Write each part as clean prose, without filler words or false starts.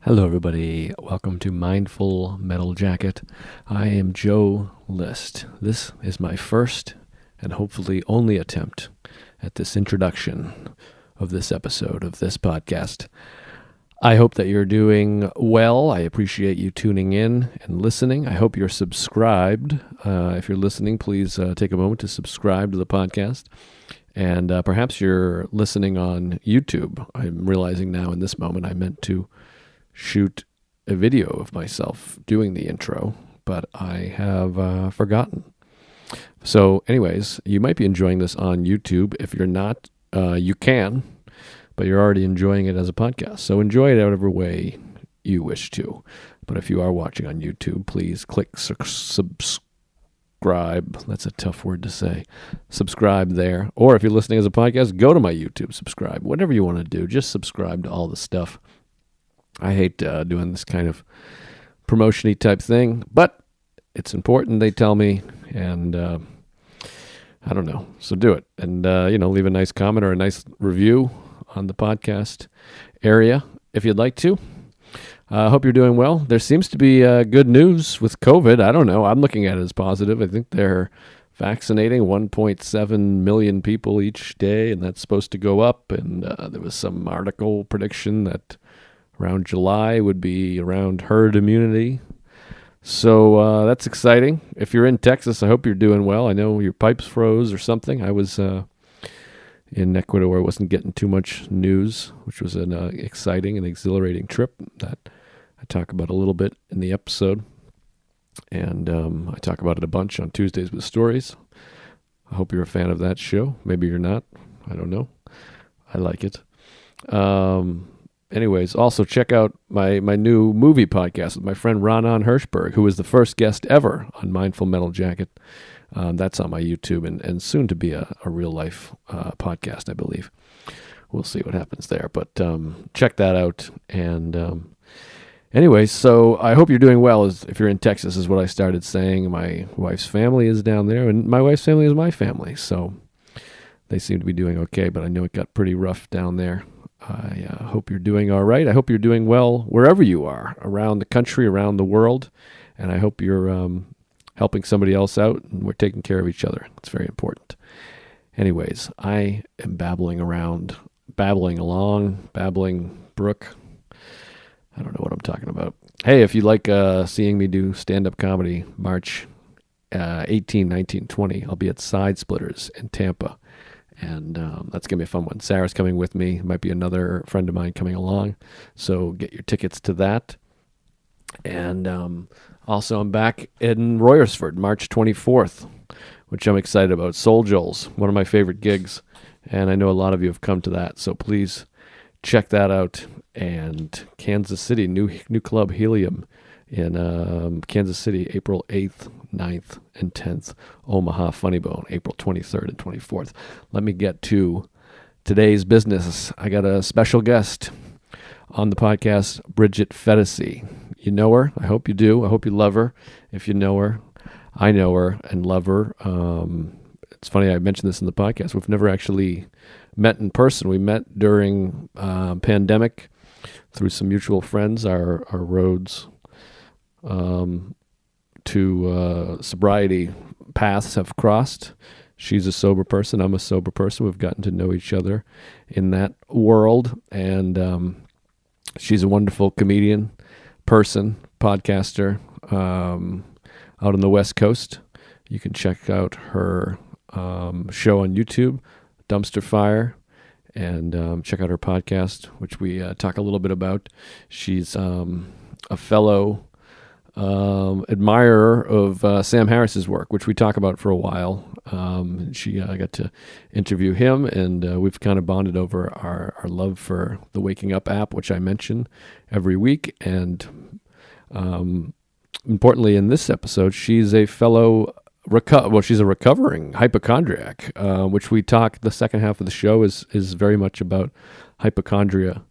Hello, everybody. Welcome to Mindful Metal Jacket. I am Joe List. This is my first and hopefully only attempt at this introduction of this episode of this podcast. I hope that you're doing well. I appreciate you tuning in and listening. I hope you're subscribed. If you're listening, please take a moment to subscribe to the podcast. And perhaps you're listening on YouTube. I'm realizing now in this moment I meant to shoot a video of myself doing the intro, but I have forgotten. So anyways, you might be enjoying this on YouTube. If you're not, you can, but you're already enjoying it as a podcast. So enjoy it however way you wish to. But if you are watching on YouTube, please click subscribe. That's a tough word to say. Subscribe there. Or if you're listening as a podcast, go to my YouTube, subscribe. Whatever you want to do, just subscribe to all the stuff. I hate doing this kind of promotion-y type thing, but it's important, they tell me, and I don't know, so do it. And, leave a nice comment or a nice review on the podcast area if you'd like to. I hope you're doing well. There seems to be good news with COVID. I don't know. I'm looking at it as positive. I think they're vaccinating 1.7 million people each day, and that's supposed to go up. And there was some article prediction that around July would be around herd immunity. So that's exciting. If you're in Texas, I hope you're doing well. I know your pipes froze or something. I was in Ecuador. I wasn't getting too much news, which was an exciting and exhilarating trip that I talk about a little bit in the episode. And I talk about it a bunch on Tuesdays with Stories. I hope you're a fan of that show. Maybe you're not. I don't know. I like it. Anyways, also check out my new movie podcast with my friend Ronan Hirschberg, who was the first guest ever on Mindful Metal Jacket. That's on my YouTube and soon to be a real-life podcast, I believe. We'll see what happens there. But check that out. And anyways, so I hope you're doing well. If you're in Texas, is what I started saying. My wife's family is down there, and my wife's family is my family. So they seem to be doing okay, but I know it got pretty rough down there. I hope you're doing all right. I hope you're doing well wherever you are, around the country, around the world. And I hope you're helping somebody else out and we're taking care of each other. It's very important. Anyways, I am babbling brook. I don't know what I'm talking about. Hey, if you like seeing me do stand-up comedy, March 18, 19, 20, I'll be at Side Splitters in Tampa. And that's going to be a fun one. Sarah's coming with me. Might be another friend of mine coming along. So get your tickets to that. And also I'm back in Royersford, March 24th, which I'm excited about. Soul Joel's, one of my favorite gigs. And I know a lot of you have come to that. So please check that out. And Kansas City, new club Helium in Kansas City, April 8th, 9th, and 10th. Omaha Funny Bone, April 23rd and 24th. Let me get to today's business. I got a special guest on the podcast, Bridget Phetasy. You know her? I hope you do. I hope you love her. If you know her, I know her and love her. It's funny, I mentioned this in the podcast. We've never actually met in person. We met during pandemic through some mutual friends. Our roads to sobriety paths have crossed. She's a sober person. I'm a sober person. We've gotten to know each other in that world. And she's a wonderful comedian, person, podcaster out on the West Coast. You can check out her show on YouTube, Dumpster Fire, and check out her podcast, which we talk a little bit about. She's a fellow admirer of Sam Harris's work, which we talk about for a while. I got to interview him, and we've kind of bonded over our love for the Waking Up app, which I mention every week. And importantly, in this episode, she's a fellow she's a recovering hypochondriac, which we talk. The second half of the show is very much about hypochondria.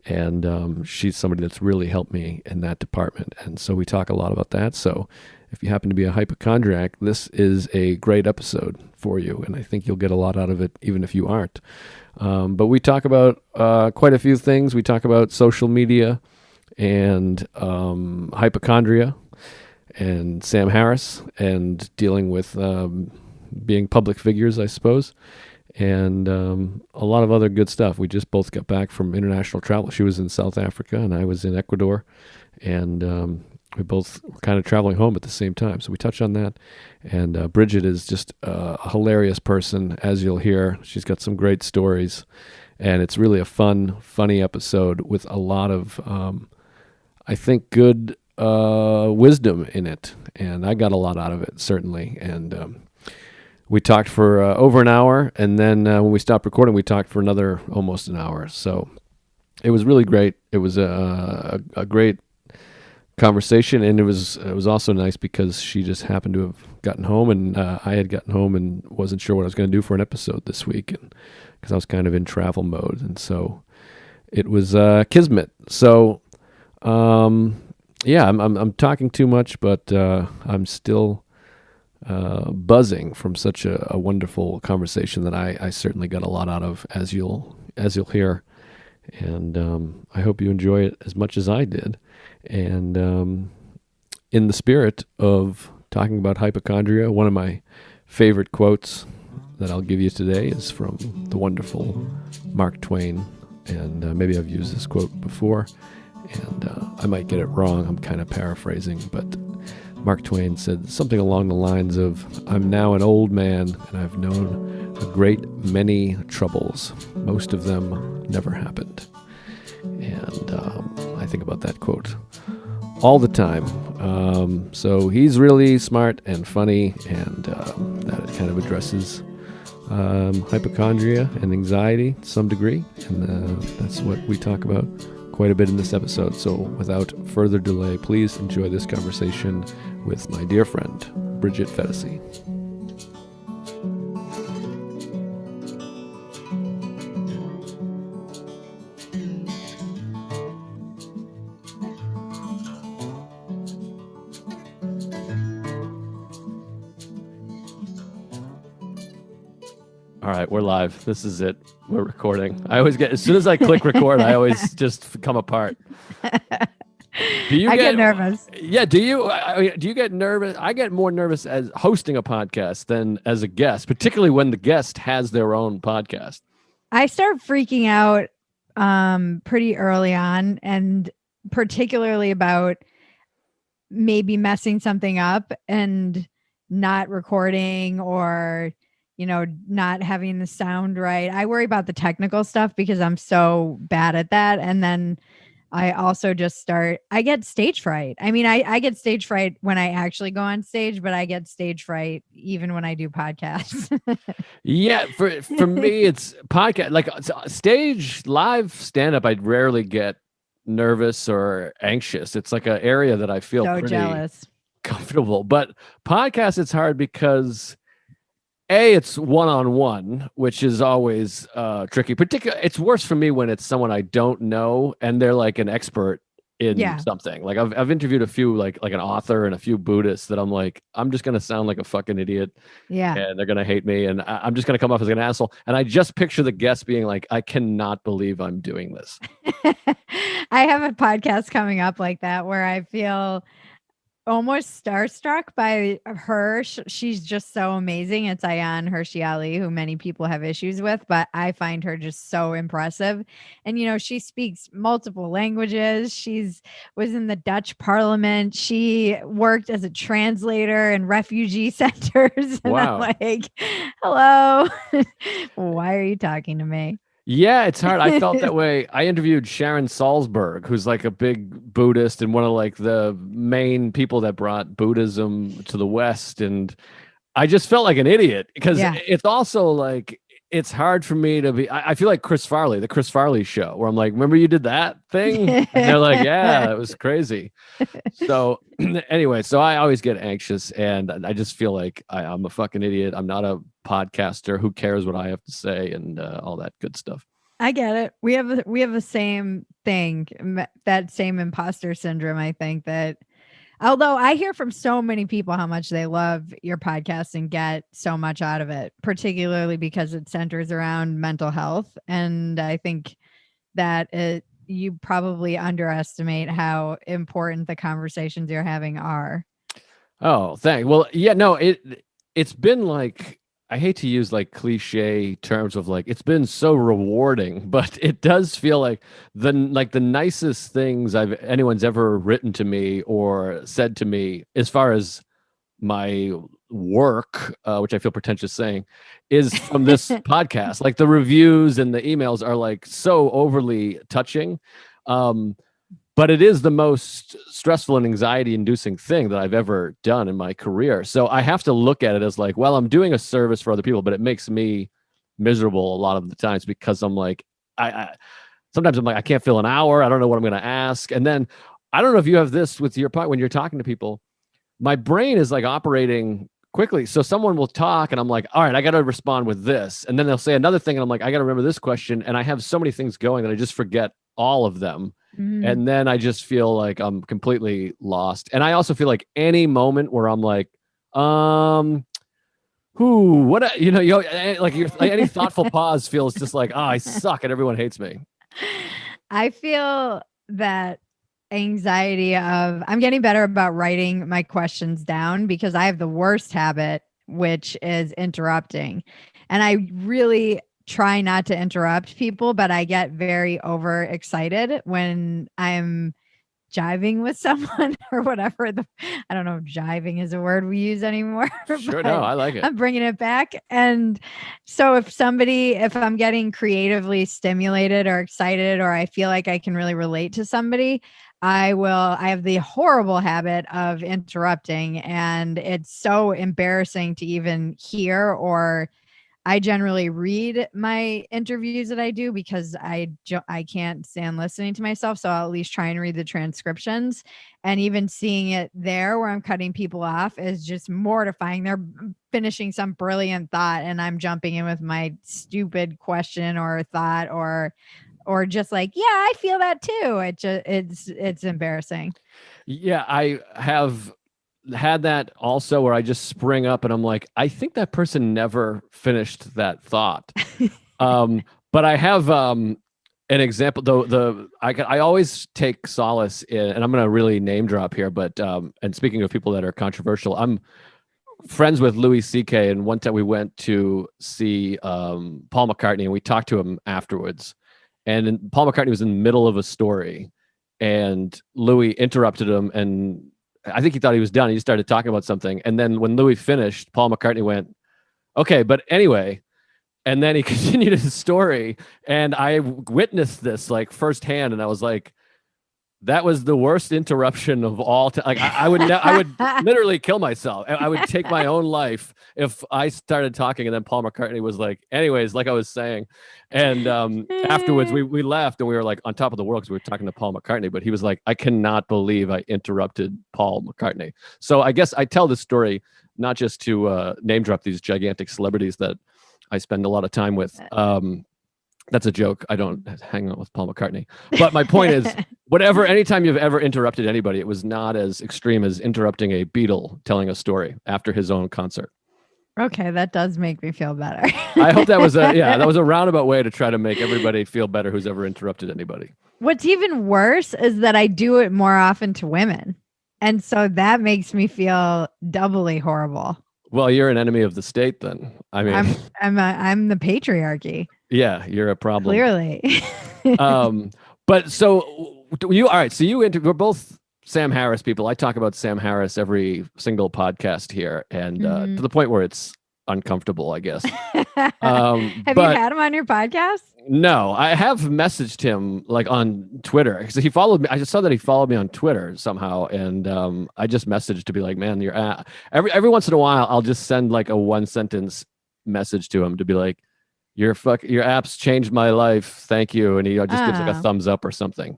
And she's somebody that's really helped me in that department. And so we talk a lot about that. So if you happen to be a hypochondriac, this is a great episode for you. And I think you'll get a lot out of it, even if you aren't. But we talk about quite a few things. We talk about social media and Hypochondria and Sam Harris, and dealing with being public figures, I suppose, and a lot of other good stuff. We just both got back from international travel. She was in South Africa and I was in Ecuador, and we both were kind of traveling home at the same time. So we touched on that. And Bridget is just a hilarious person, as you'll hear. She's got some great stories, and it's really a funny episode with a lot of, I think, good wisdom in it. And I got a lot out of it, certainly. And we talked for over an hour, and then when we stopped recording, we talked for another almost an hour. So it was really great. It was a great conversation, and it was also nice because she just happened to have gotten home, and I had gotten home and wasn't sure what I was going to do for an episode this week, and because I was kind of in travel mode, and so it was kismet. So yeah, I'm talking too much, but I'm still buzzing from such a wonderful conversation that I certainly got a lot out of, as you'll hear, and I hope you enjoy it as much as I did. And in the spirit of talking about hypochondria, one of my favorite quotes that I'll give you today is from the wonderful Mark Twain. And maybe I've used this quote before, and I might get it wrong. I'm kind of paraphrasing, but Mark Twain said something along the lines of, "I'm now an old man, and I've known a great many troubles. Most of them never happened." And I think about that quote all the time. So he's really smart and funny, and that kind of addresses hypochondria and anxiety to some degree. And that's what we talk about quite a bit in this episode. So without further delay, please enjoy this conversation with my dear friend, Bridget Phetasy. All right, we're live. This is it. We're recording. I always get, as soon as I click record, I always just come apart. Do you get nervous? Yeah. Do you get nervous? I get more nervous as hosting a podcast than as a guest, particularly when the guest has their own podcast. I start freaking out pretty early on, and particularly about maybe messing something up and not recording, or not having the sound right. I worry about the technical stuff because I'm so bad at that. And then I also I get stage fright. I mean, I get stage fright when I actually go on stage, but I get stage fright even when I do podcasts. Yeah. For me, it's podcast, like stage live stand-up. I rarely get nervous or anxious. It's like an area that I feel so pretty jealous, comfortable. But podcast, it's hard because it's one-on-one, which is always tricky. Particularly, it's worse for me when it's someone I don't know and they're like an expert in something. Like I've interviewed a few like an author and a few Buddhists that I'm like, I'm just gonna sound like a fucking idiot. Yeah. And they're gonna hate me, and I'm just gonna come off as an asshole. And I just picture the guest being like, I cannot believe I'm doing this. I have a podcast coming up like that where I feel almost starstruck by her. She's just so amazing. It's Ayaan Hirsi Ali, who many people have issues with, but I find her just so impressive. And she speaks multiple languages. Was in the Dutch Parliament. She worked as a translator in refugee centers. And wow. I'm like, hello. Why are you talking to me? Yeah, it's hard. I felt that way. I interviewed Sharon Salzberg, who's like a big Buddhist and one of like the main people that brought Buddhism to the West. And I just felt like an idiot because it's also like, it's hard for me to be, I feel like the Chris Farley show, where I'm like, remember you did that thing? And they're like, yeah, it was crazy. So anyway, so I always get anxious, and I just feel like I'm a fucking idiot. I'm not a podcaster. Who cares what I have to say and all that good stuff. I get it. We have the same thing, that same imposter syndrome. I think that, although I hear from so many people how much they love your podcast and get so much out of it, particularly because it centers around mental health. And I think that you probably underestimate how important the conversations you're having are. Oh, thanks. Well, yeah, no, it's been like, I hate to use like cliche terms of like it's been so rewarding, but it does feel like the nicest things anyone's ever written to me or said to me as far as my work, which I feel pretentious saying, is from this podcast. Like the reviews and the emails are like so overly touching. But it is the most stressful and anxiety inducing thing that I've ever done in my career. So I have to look at it as like, well, I'm doing a service for other people, but it makes me miserable a lot of the times because I'm like, I sometimes I'm like, I can't fill an hour. I don't know what I'm going to ask. And then I don't know if you have this with your part when you're talking to people, my brain is like operating quickly. So someone will talk and I'm like, all right, I got to respond with this. And then they'll say another thing. And I'm like, I got to remember this question. And I have so many things going that I just forget all of them. And then I just feel like I'm completely lost. And I also feel like any moment where I'm like, like any thoughtful pause feels just like, oh, I suck and everyone hates me. I feel that anxiety of I'm getting better about writing my questions down because I have the worst habit, which is interrupting. And I really try not to interrupt people, but I get very overexcited when I'm jiving with someone or whatever. I don't know if jiving is a word we use anymore. Sure, no, I like it. I'm bringing it back. And so if I'm getting creatively stimulated or excited, or I feel like I can really relate to somebody, I have the horrible habit of interrupting. And it's so embarrassing to even hear, or I generally read my interviews that I do because I can't stand listening to myself. So I'll at least try and read the transcriptions. And even seeing it there where I'm cutting people off is just mortifying. They're finishing some brilliant thought and I'm jumping in with my stupid question or thought or just like, yeah, I feel that too. It's embarrassing. Yeah, I have had that also where I just spring up and I'm like, I think that person never finished that thought. But I have an example though. I always take solace in, and I'm going to really name drop here, but and speaking of people that are controversial, I'm friends with Louis C.K. and one time we went to see Paul McCartney and we talked to him afterwards. And Paul McCartney was in the middle of a story and Louis interrupted him and I think he thought he was done. He started talking about something. And then when Louis finished, Paul McCartney went, okay, but anyway. And then he continued his story. And I witnessed this like firsthand. And I was like, that was the worst interruption of all time. Like I would literally kill myself. I would take my own life if I started talking and then Paul McCartney was like, anyways, like I was saying. And afterwards we left and we were like on top of the world because we were talking to Paul McCartney, but he was like, I cannot believe I interrupted Paul McCartney. So I guess I tell this story not just to name drop these gigantic celebrities that I spend a lot of time with. That's a joke. I don't hang out with Paul McCartney. But my point is, anytime you've ever interrupted anybody, it was not as extreme as interrupting a Beatle telling a story after his own concert. Okay, that does make me feel better. I hope that was a roundabout way to try to make everybody feel better who's ever interrupted anybody. What's even worse is that I do it more often to women. And so that makes me feel doubly horrible. Well, you're an enemy of the state then. I mean, I'm the patriarchy. Yeah, you're a problem. Clearly. But so you, all right. So we're both Sam Harris people. I talk about Sam Harris every single podcast here, and to the point where it's uncomfortable, I guess. Have you had him on your podcast? No, I have messaged him like on Twitter because he followed me. I just saw that he followed me on Twitter somehow, and I just messaged to be like, man, you're every once in a while I'll just send like a 1-sentence message to him to be like, your apps changed my life, thank you, and he just gives like a thumbs up or something.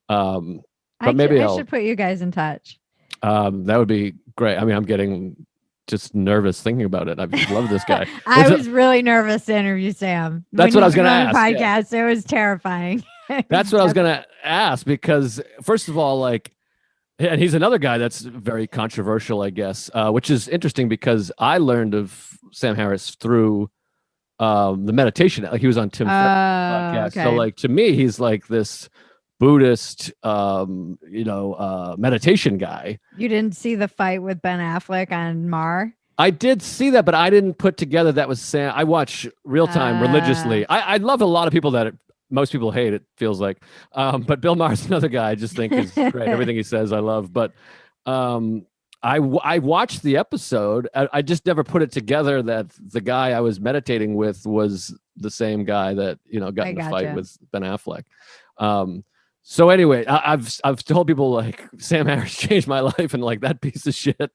But maybe I should put you guys in touch. That would be great. I mean, I'm getting just nervous thinking about it. I love this guy. I was really nervous to interview Sam. That's what I was going to ask. Podcast, yeah. It was terrifying. That's what I was going to ask because first of all, like, and he's another guy that's very controversial, I guess, which is interesting because I learned of Sam Harris through the meditation. Like he was on Tim Ferriss's podcast. Okay. So like to me, he's like this Buddhist, meditation guy. You didn't see the fight with Ben Affleck on Mar? I did see that, but I didn't put together that was Sam. I watch real time Uh, religiously. I love a lot of people that most people hate. It feels like, but Bill Maher's another guy I just think is great. Everything he says, I love. But um, I watched the episode. I just never put it together that the guy I was meditating with was the same guy that got I in a fight gotcha. with Ben Affleck. So anyway, I've told people like Sam Harris changed my life and like that piece of shit.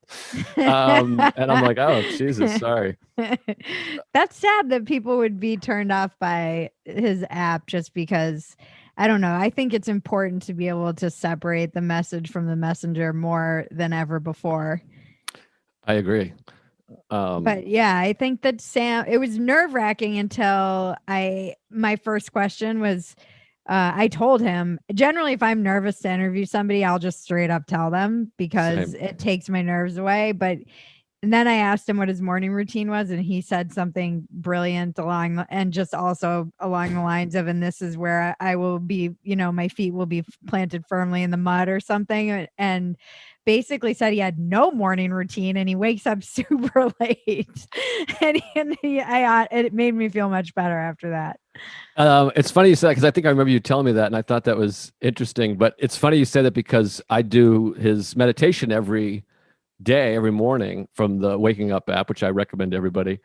And I'm like, oh Jesus, sorry. That's sad that people would be turned off by his app just because. I don't know. I think it's important to be able to separate the message from the messenger more than ever before. I agree. But yeah, I think that it was nerve wracking until my first question was, I told him generally if I'm nervous to interview somebody, I'll just straight up tell them because Same. it takes my nerves away. And then I asked him what his morning routine was, and he said something brilliant and just also along the lines of, and this is where I will be, my feet will be planted firmly in the mud or something. And basically said he had no morning routine and he wakes up super late. It made me feel much better after that. It's funny you said that because I think I remember you telling me that, and I thought that was interesting. But it's funny you said that because I do his meditation every day, every morning from the Waking Up app, which I recommend to everybody.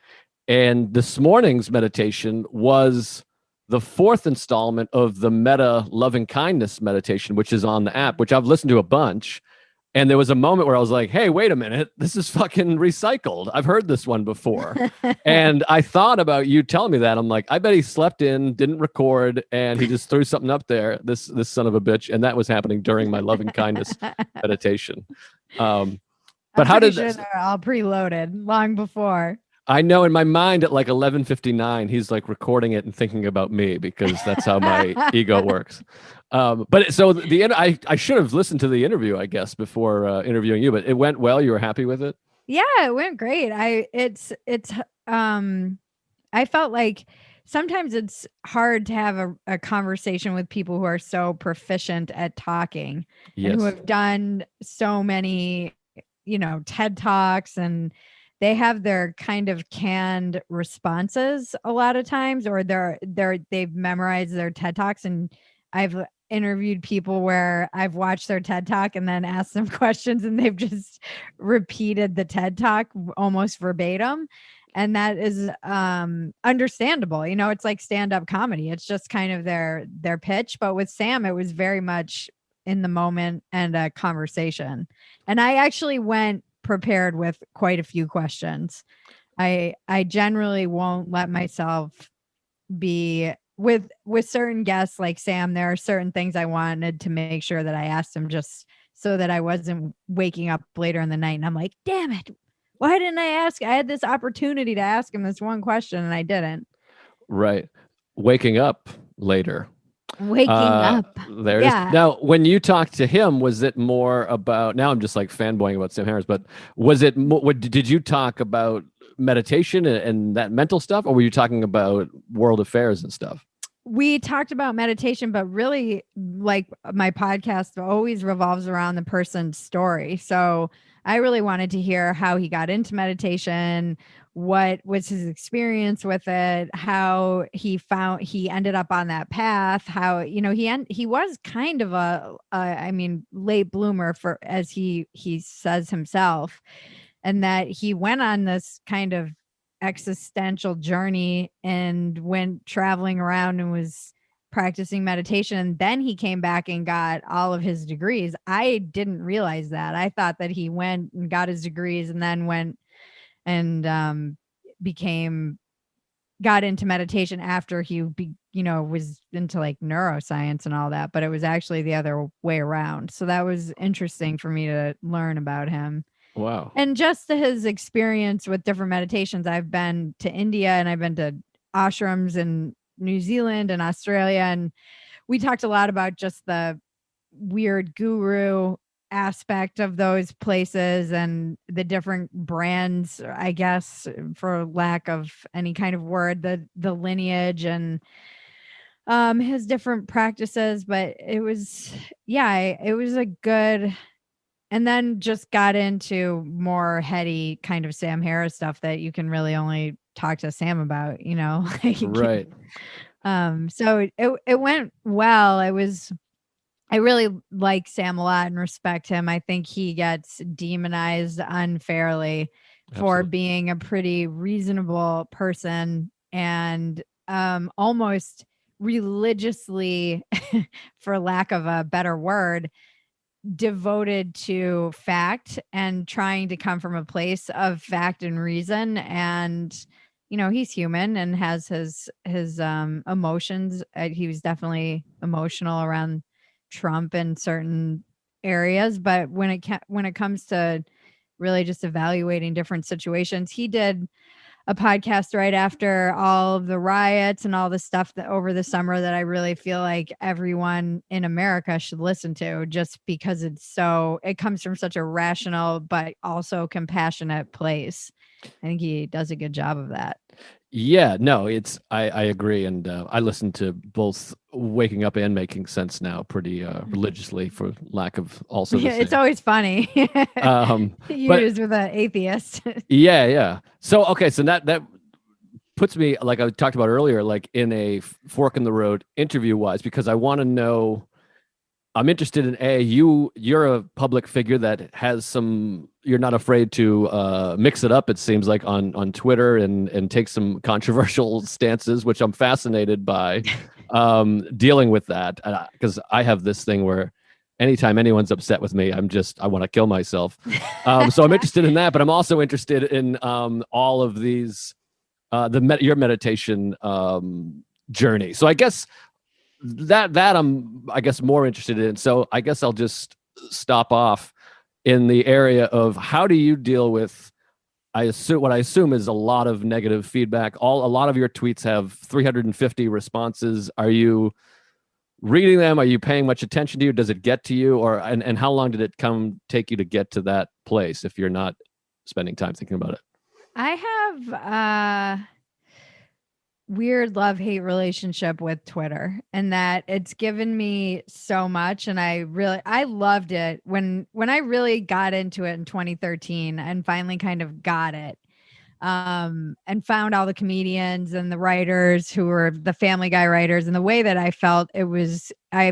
And this morning's meditation was the fourth installment of the Meta Loving Kindness meditation, which is on the app, which I've listened to a bunch. And there was a moment where I was like, hey, wait a minute, this is fucking recycled. I've heard this one before. And I thought about you telling me that. I'm like, I bet he slept in, didn't record, and he just threw something up there, this son of a bitch. And that was happening during my loving kindness meditation. But how did sure they're all preloaded long before? I know in my mind at like 11:59, he's like recording it and thinking about me because that's how my ego works. But so I should have listened to the interview, I guess, before interviewing you. But it went well. You were happy with it? Yeah, it went great. I felt like sometimes it's hard to have a conversation with people who are so proficient at talking and who Yes. have done so many, TED Talks, and they have their kind of canned responses a lot of times, or they've memorized their TED Talks. And I've interviewed people where I've watched their TED Talk and then asked them questions and they've just repeated the TED Talk almost verbatim. And that is understandable. It's like stand-up comedy. It's just kind of their pitch. But with Sam, it was very much in the moment and a conversation. And I actually went prepared with quite a few questions. I generally won't let myself be with certain guests like Sam. There are certain things I wanted to make sure that I asked him just so that I wasn't waking up later in the night and I'm like, damn it, why didn't I ask? I had this opportunity to ask him this one question and I didn't. Right. Waking up later. Waking up. There it is. Now, when you talked to him, was it more about? Now I'm just like fanboying about Sam Harris, but was it? Did you talk about meditation and that mental stuff, or were you talking about world affairs and stuff? We talked about meditation, but really, like, my podcast always revolves around the person's story. So I really wanted to hear how he got into meditation, what was his experience with it, how he ended up on that path, how, he was kind of I mean, late bloomer, for as he says himself, and that he went on this kind of existential journey and went traveling around and was practicing meditation. And then he came back and got all of his degrees. I didn't realize that. I thought that he went and got his degrees and then went and got into meditation after he was into like neuroscience and all that, but it was actually the other way around. So that was interesting for me to learn about him. Wow. And just his experience with different meditations. I've been to India and I've been to ashrams in New Zealand and Australia. And we talked a lot about just the weird guru aspect of those places and the different brands, I guess, for lack of any kind of word, the lineage and his different practices, but it was, yeah, it was a good, and then just got into more heady kind of Sam Harris stuff that you can really only talk to Sam about, Right. So it went well. I really like Sam a lot and respect him. I think he gets demonized unfairly for Absolutely. being a pretty reasonable person and almost religiously, for lack of a better word, devoted to fact and trying to come from a place of fact and reason. And he's human and has his emotions. He was definitely emotional around Trump in certain areas, but when it comes to really just evaluating different situations, he did a podcast right after all of the riots and all the stuff that over the summer that I really feel like everyone in America should listen to, just because it comes from such a rational but also compassionate place. I think he does a good job of that. Yeah, no, I agree. And I listen to both Waking Up and Making Sense now pretty religiously, for lack of also the Yeah, it's same. always funny. But Used with an atheist. yeah, yeah. So, okay, so that puts me, like I talked about earlier, like in a fork in the road interview wise, because I want to know. I'm interested in you're a public figure that has some. You're not afraid to mix it up. It seems like on Twitter and take some controversial stances, which I'm fascinated by. Dealing with that, because I have this thing where anytime anyone's upset with me, I want to kill myself. So I'm interested in that, but I'm also interested in all of these your meditation journey. So I guess that I'm, I guess, more interested in. So I guess I'll just stop off in the area of how do you deal with, I assume is a lot of negative feedback. A lot of your tweets have 350 responses. Are you reading them? Are you paying much attention to you? Does it get to you? And how long did it take you to get to that place if you're not spending time thinking about it? I have weird love-hate relationship with Twitter, and that it's given me so much, and I loved it when I really got into it in 2013 and finally kind of got it, and found all the comedians and the writers who were the Family Guy writers, and the way that I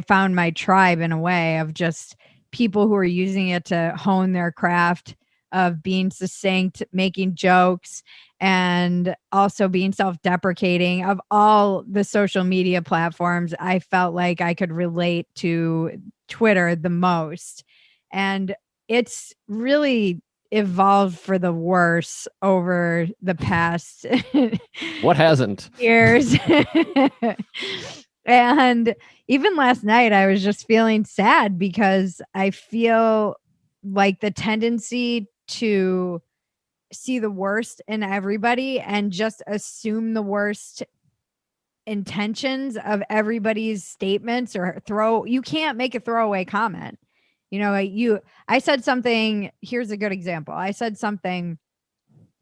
found my tribe in a way of just people who are using it to hone their craft of being succinct, making jokes, and also being self-deprecating. Of all the social media platforms, I felt like I could relate to Twitter the most. And it's really evolved for the worse over the past What hasn't? years. And even last night, I was just feeling sad because I feel like the tendency to see the worst in everybody and just assume the worst intentions of everybody's statements, or you can't make a throwaway comment. I said something. Here's a good example. I said something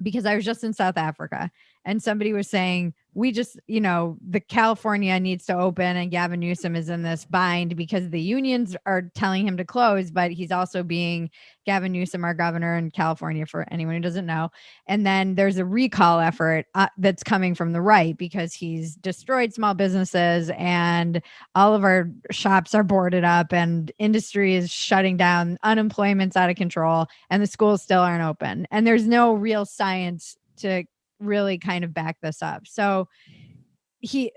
because I was just in South Africa and somebody was saying, the California needs to open and Gavin Newsom is in this bind because the unions are telling him to close, but he's also being Gavin Newsom, our governor in California, for anyone who doesn't know. And then there's a recall effort that's coming from the right because he's destroyed small businesses and all of our shops are boarded up and industry is shutting down, unemployment's out of control, and the schools still aren't open. And there's no real science to really kind of back this up. So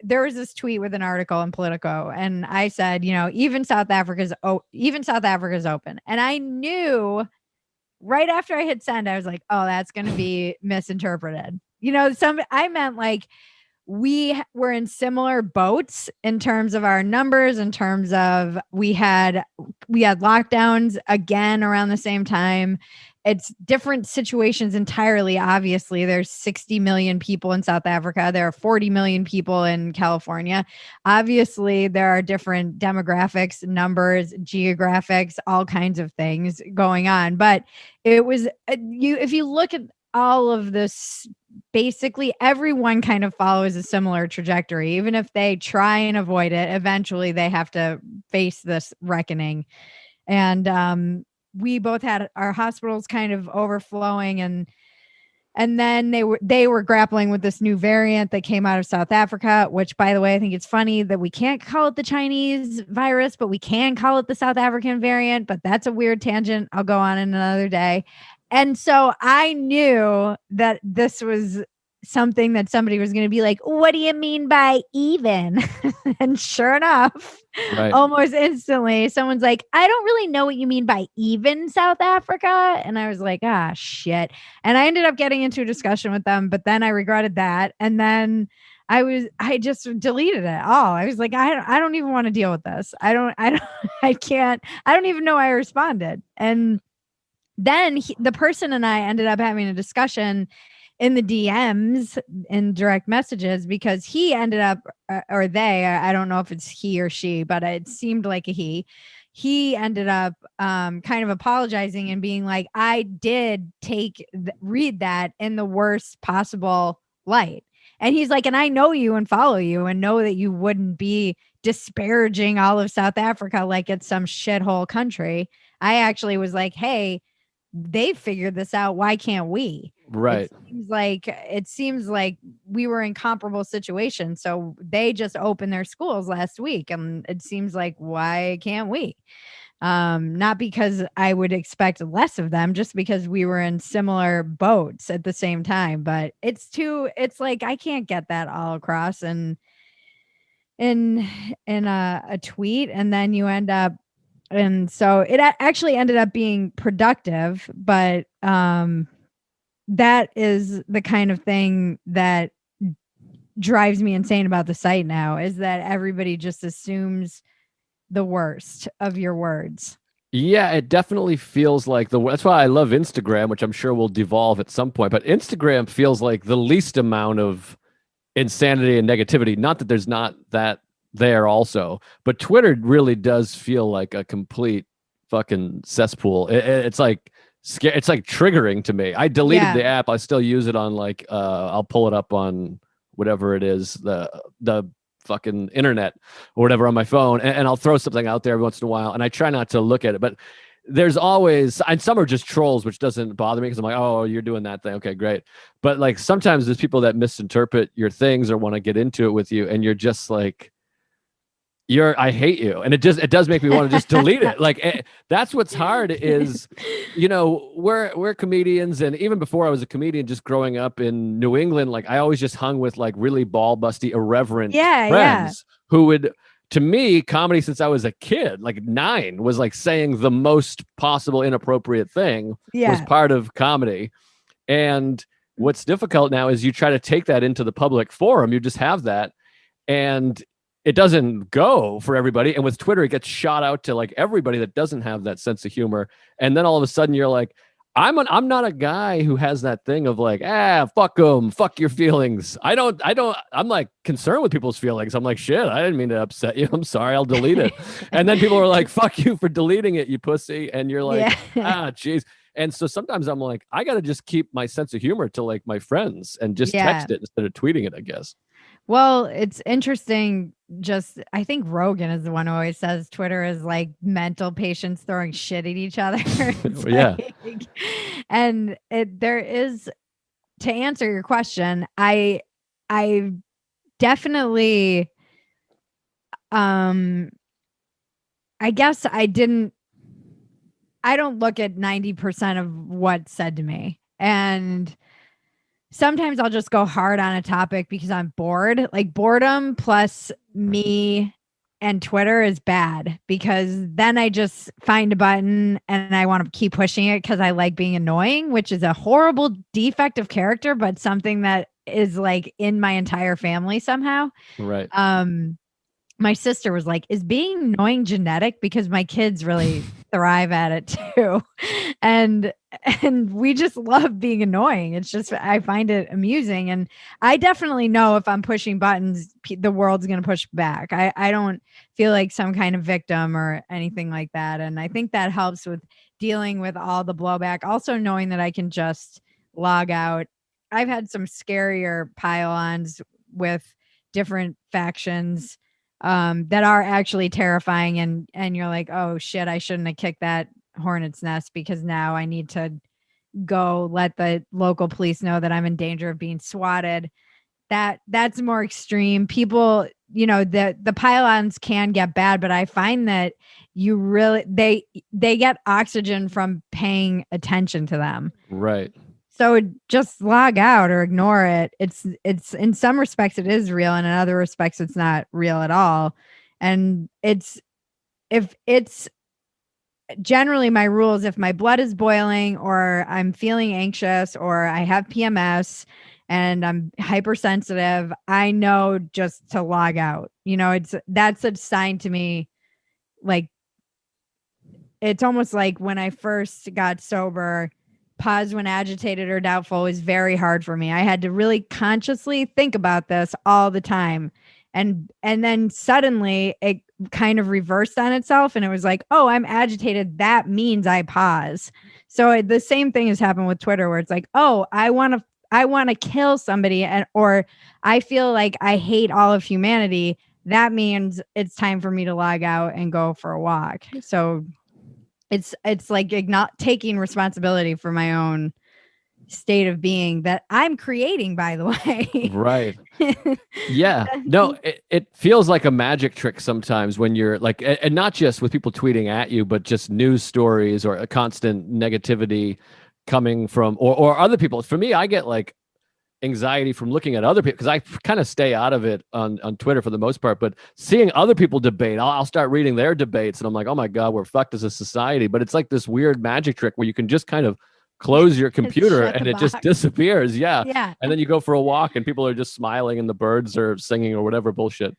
there was this tweet with an article in Politico, and I said, even South Africa's open. And I knew right after I hit send, I was like, oh, that's going to be misinterpreted. I meant like we were in similar boats in terms of our numbers, in terms of we had lockdowns again around the same time. It's different situations entirely. Obviously, there's 60 million people in South Africa. There are 40 million people in California. Obviously, there are different demographics, numbers, geographics, all kinds of things going on. But it was if you look at all of this basically everyone kind of follows a similar trajectory. Even if they try and avoid it, eventually they have to face this reckoning. And we both had our hospitals kind of overflowing, and then they were grappling with this new variant that came out of South Africa, which, by the way, I think it's funny that we can't call it the Chinese virus, but we can call it the South African variant. But that's a weird tangent I'll go on in another day. And so I knew that this was something that somebody was going to be like, what do you mean by even? And sure enough, Right. almost instantly, someone's like, I don't really know what you mean by even, South Africa. And I was like, ah, shit. And I ended up getting into a discussion with them, but then I regretted that. And then I just deleted it all. I was like, I don't even want to deal with this. I can't, I don't even know I responded. And then the person and I ended up having a discussion in the DMs in direct messages, because he ended up, or they, I don't know if it's he or she, but it seemed like a he ended up kind of apologizing and being like, I did read that in the worst possible light. And he's like, and I know you and follow you and know that you wouldn't be disparaging all of South Africa like it's some shithole country. I actually was like, hey, they figured this out. Why can't we? Right. It seems like we were in comparable situations. So they just opened their schools last week, and it seems like, why can't we? Not because I would expect less of them, just because we were in similar boats at the same time. But it's like, I can't get that all across and in a tweet, and then you end up, and so it actually ended up being productive, but that is the kind of thing that drives me insane about the site now, is that everybody just assumes the worst of your words. Yeah, it definitely feels like that's why I love Instagram, which I'm sure will devolve at some point. But Instagram feels like the least amount of insanity and negativity. Not that there's not that there also, but Twitter really does feel like a complete fucking cesspool. It's like it's like triggering to me. I deleted the app. I still use it on like I'll pull it up on whatever it is, the fucking internet or whatever on my phone, and I'll throw something out there every once in a while, and I try not to look at it, but there's always, and some are just trolls, which doesn't bother me because I'm like, oh, you're doing that thing, okay, great. But like sometimes there's people that misinterpret your things or want to get into it with you, and you're just like, I hate you. And it does make me want to just delete it. Like that's what's hard is, we're comedians. And even before I was a comedian, just growing up in New England, like I always just hung with like really ball busty, irreverent friends who would, to me, comedy since I was a kid, like 9, was like saying the most possible inappropriate thing was part of comedy. And what's difficult now is you try to take that into the public forum. You just have that. And it doesn't go for everybody. And with Twitter, it gets shot out to like everybody that doesn't have that sense of humor. And then all of a sudden you're like, I'm not a guy who has that thing of like, fuck them, fuck your feelings. I'm like concerned with people's feelings. I'm like, shit, I didn't mean to upset you. I'm sorry, I'll delete it. And then people are like, fuck you for deleting it, you pussy. And you're like, geez. And so sometimes I'm like, I got to just keep my sense of humor to like my friends and just text it instead of tweeting it, I guess. Well, it's interesting. I think Rogan is the one who always says Twitter is like mental patients throwing shit at each other. And there is, to answer your question, I definitely, I guess I don't look at 90% of what's said to me. And sometimes I'll just go hard on a topic because I'm bored. Like boredom plus me and Twitter is bad, because then I just find a button and I want to keep pushing it because I like being annoying, which is a horrible defect of character, but something that is like in my entire family somehow. Right. My sister was like, is being annoying genetic? Because my kids really thrive at it too. And we just love being annoying. It's just, I find it amusing. And I definitely know if I'm pushing buttons, the world's going to push back. I don't feel like some kind of victim or anything like that. And I think that helps with dealing with all the blowback. Also knowing that I can just log out I've had some scarier pile-ons with different factions that are actually terrifying, and you're like, oh shit, I shouldn't have kicked that hornet's nest because now I need to go let the local police know that I'm in danger of being swatted. That's more extreme. People, the pylons can get bad, but I find that you really they get oxygen from paying attention to them. Right. So just log out or ignore it. It's in some respects it is real, and in other respects it's not real at all. And if it's generally my rule is if my blood is boiling or I'm feeling anxious or I have PMS and I'm hypersensitive, I know just to log out. That's a sign to me. Like, it's almost like when I first got sober, pause when agitated or doubtful was very hard for me. I had to really consciously think about this all the time. And then suddenly it kind of reversed on itself and it was like, oh, I'm agitated. That means I pause. So the same thing has happened with Twitter where it's like, oh, I want to kill somebody, or I feel like I hate all of humanity. That means it's time for me to log out and go for a walk. So it's like not taking responsibility for my own state of being that I'm creating, by the way. Right. Yeah. No, it feels like a magic trick sometimes when you're like, and not just with people tweeting at you, but just news stories or a constant negativity coming from, or other people. For me, I get like anxiety from looking at other people because I kind of stay out of it on Twitter for the most part, but seeing other people debate, I'll start reading their debates and I'm like, oh my God, we're fucked as a society. But it's like this weird magic trick where you can just kind of close your computer and it just disappears. Yeah. Yeah. And then you go for a walk and people are just smiling and the birds are singing or whatever bullshit.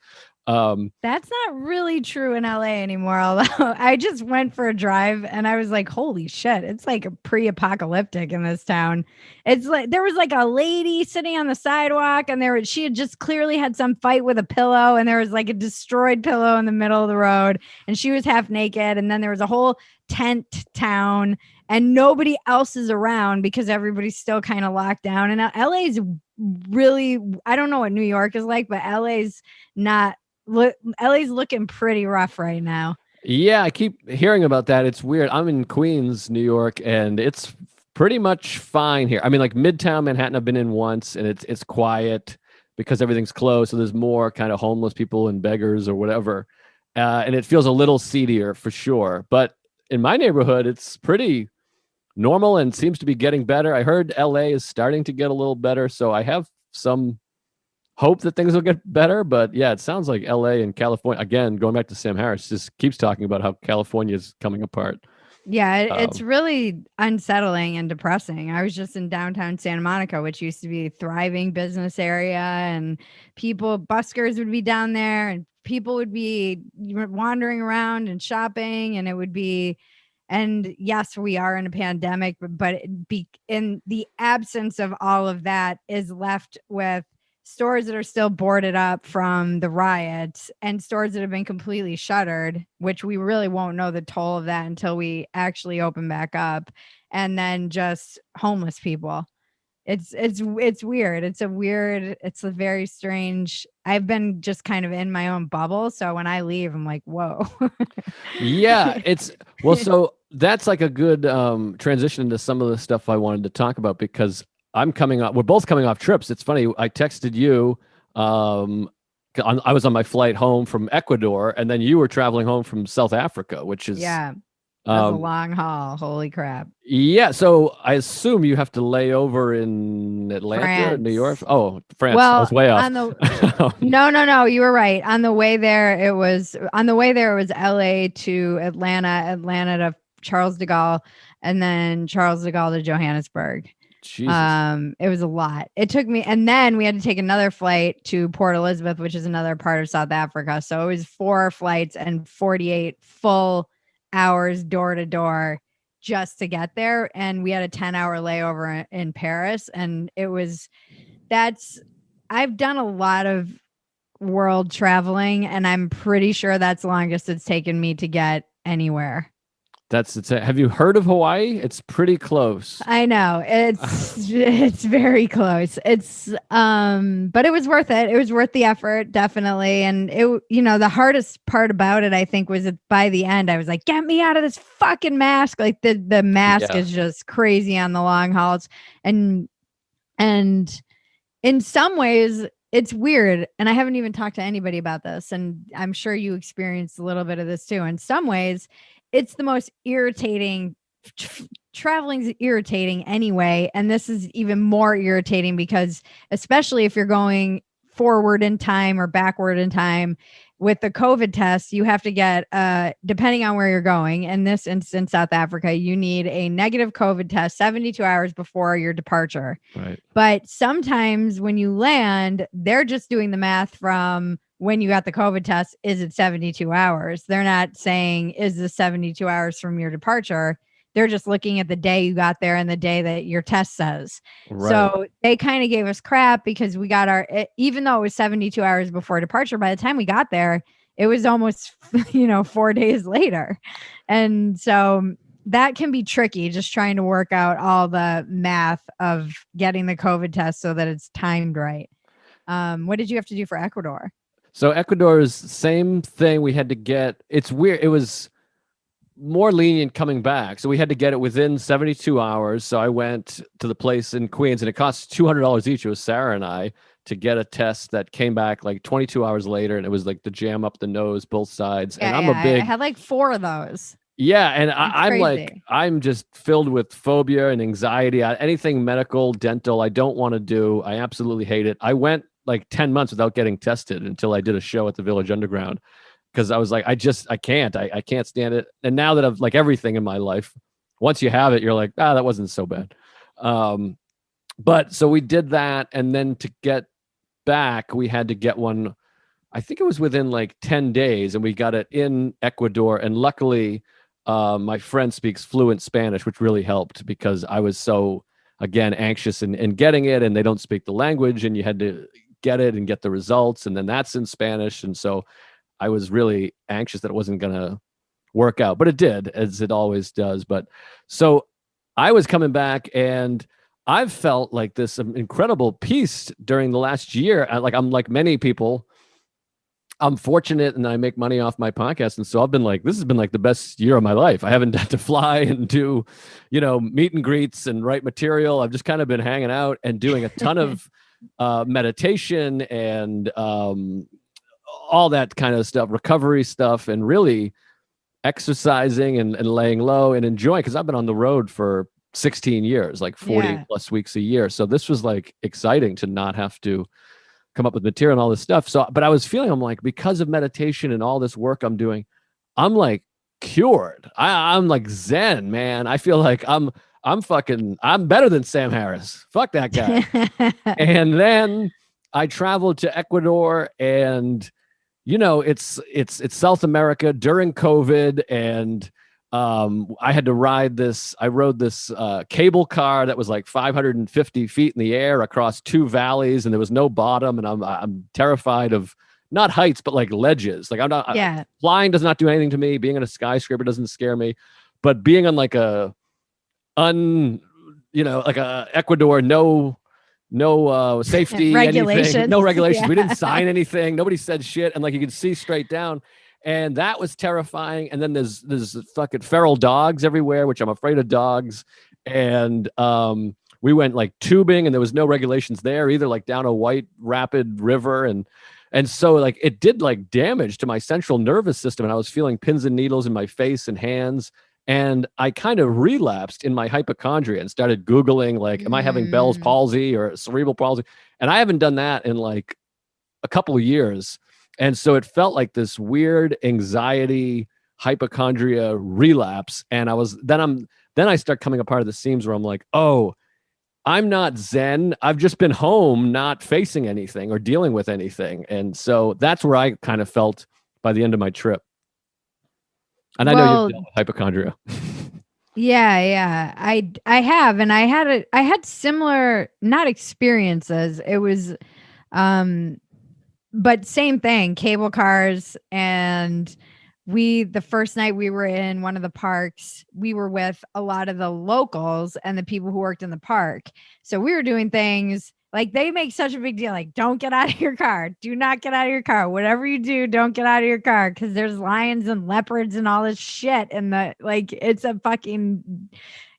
That's not really true in LA anymore. Although I just went for a drive and I was like, holy shit, it's like pre-apocalyptic in this town. It's like there was like a lady sitting on the sidewalk and she had just clearly had some fight with a pillow and there was like a destroyed pillow in the middle of the road and she was half naked. And then there was a whole tent town and nobody else is around because everybody's still kind of locked down. And LA's really, I don't know what New York is like, but LA's looking pretty rough right now. Yeah, I keep hearing about that. It's weird. I'm in Queens, New York, and it's pretty much fine here. I mean, like Midtown Manhattan, I've been in once, and it's quiet because everything's closed. So there's more kind of homeless people and beggars or whatever, and it feels a little seedier for sure. But in my neighborhood, it's pretty normal and seems to be getting better. I heard LA is starting to get a little better, so I have some hope that things will get better. But yeah, it sounds like LA and California, again, going back to Sam Harris, just keeps talking about how California is coming apart. Yeah, it's really unsettling and depressing. I was just in downtown Santa Monica, which used to be a thriving business area, and buskers would be down there and people would be wandering around and shopping, and it would be, and yes, we are in a pandemic, but in the absence of all of that is left with stores that are still boarded up from the riots and stores that have been completely shuttered, which we really won't know the toll of that until we actually open back up. And then just homeless people. It's weird. It's a very strange. I've been just kind of in my own bubble. So when I leave, I'm like, whoa. Yeah, so that's like a good transition into some of the stuff I wanted to talk about because we're both coming off trips. It's funny. I texted you. I was on my flight home from Ecuador, and then you were traveling home from South Africa, which is that was a long haul. Holy crap. Yeah. So I assume you have to lay over in Atlanta, New York. Oh, France. Well, I was way off. No. You were right. On the way there, it was LA to Atlanta, Atlanta to Charles de Gaulle, and then Charles de Gaulle to Johannesburg. Jesus. It was a lot. It took me, and then we had to take another flight to Port Elizabeth, which is another part of South Africa. So it was 4 flights and 48 full hours door to door just to get there. And we had a 10-hour layover in Paris. And I've done a lot of world traveling, and I'm pretty sure that's the longest it's taken me to get anywhere. Have you heard of Hawaii? It's pretty close. I know it's very close. But it was worth it. It was worth the effort, definitely. And the hardest part about it, I think, was that by the end, I was like, get me out of this fucking mask. Like the mask Yeah. is just crazy on the long hauls. And in some ways, it's weird. And I haven't even talked to anybody about this. And I'm sure you experienced a little bit of this too. In some ways, it's the most irritating. Traveling's irritating anyway. And this is even more irritating because, especially if you're going forward in time or backward in time, with the COVID test, you have to get, depending on where you're going, in this instance, South Africa, you need a negative COVID test 72 hours before your departure. Right. But sometimes when you land, they're just doing the math from when you got the COVID test. Is it 72 hours? They're not saying, is this 72 hours from your departure? They're just looking at the day you got there and the day that your test says. Right. So they kind of gave us crap because we got even though it was 72 hours before departure, by the time we got there, it was almost, 4 days later. And so that can be tricky, just trying to work out all the math of getting the COVID test so that it's timed right. What did you have to do for Ecuador? So Ecuador is same thing. We had to get, it's weird. It was more lenient coming back. So we had to get it within 72 hours. So I went to the place in Queens and it cost $200 each. It was Sarah and I to get a test that came back like 22 hours later. And it was like the jam up the nose, both sides. Yeah, and I had like 4 of those. Yeah. And I'm just filled with phobia and anxiety. Anything medical, dental, I don't want to do. I absolutely hate it. I went like 10 months without getting tested until I did a show at the Village Underground. Because I was like, I can't stand it. And now that I've like everything in my life, once you have it, you're like, that wasn't so bad. But so we did that. And then to get back, we had to get one, I think it was within like 10 days, and we got it in Ecuador. And luckily, my friend speaks fluent Spanish, which really helped because I was so, again, anxious in getting it, and they don't speak the language, and you had to get it and get the results. And then that's in Spanish. And so I was really anxious that it wasn't going to work out, but it did, as it always does. But so I was coming back, and I've felt like this incredible peace during the last year. I'm like many people, I'm fortunate and I make money off my podcast. And so I've been like, this has been like the best year of my life. I haven't had to fly and do, meet and greets and write material. I've just kind of been hanging out and doing a ton of meditation and, all that kind of stuff, recovery stuff, and really exercising and laying low and enjoying, because I've been on the road for 16 years, like 40 plus weeks a year. So this was like exciting to not have to come up with material and all this stuff. So, but I was feeling, I'm like, because of meditation and all this work I'm doing, I'm like cured. I'm like Zen, man. I feel like I'm better than Sam Harris. Fuck that guy. And then I traveled to Ecuador, and it's South America during COVID, and I had to ride this. I rode this cable car that was like 550 feet in the air across 2 valleys, and there was no bottom. And I'm terrified of not heights, but like ledges. Like I'm not. Flying does not do anything to me. Being in a skyscraper doesn't scare me, but being on like like a Ecuador, no safety regulations. Anything, no regulations. We didn't sign anything. Nobody said shit, and like you could see straight down, and that was terrifying. And then there's fucking feral dogs everywhere, which I'm afraid of dogs. And we went like tubing, and there was no regulations there either, like down a white rapid river, and so like it did like damage to my central nervous system, and I was feeling pins and needles in my face and hands. And I kind of relapsed in my hypochondria and started Googling, like, am I having Bell's palsy or cerebral palsy? And I haven't done that in like a couple of years. And so it felt like this weird anxiety, hypochondria relapse. And then I start coming apart of the seams where I'm like, oh, I'm not Zen. I've just been home, not facing anything or dealing with anything. And so that's where I kind of felt by the end of my trip. And I know you've dealt with hypochondria. Yeah. I have. And I had similar, not experiences. It was, but same thing, cable cars. And the first night we were in one of the parks, we were with a lot of the locals and the people who worked in the park. So we were doing things like they make such a big deal, like, don't get out of your car. Do not get out of your car. Whatever you do, don't get out of your car because there's lions and leopards and all this shit. And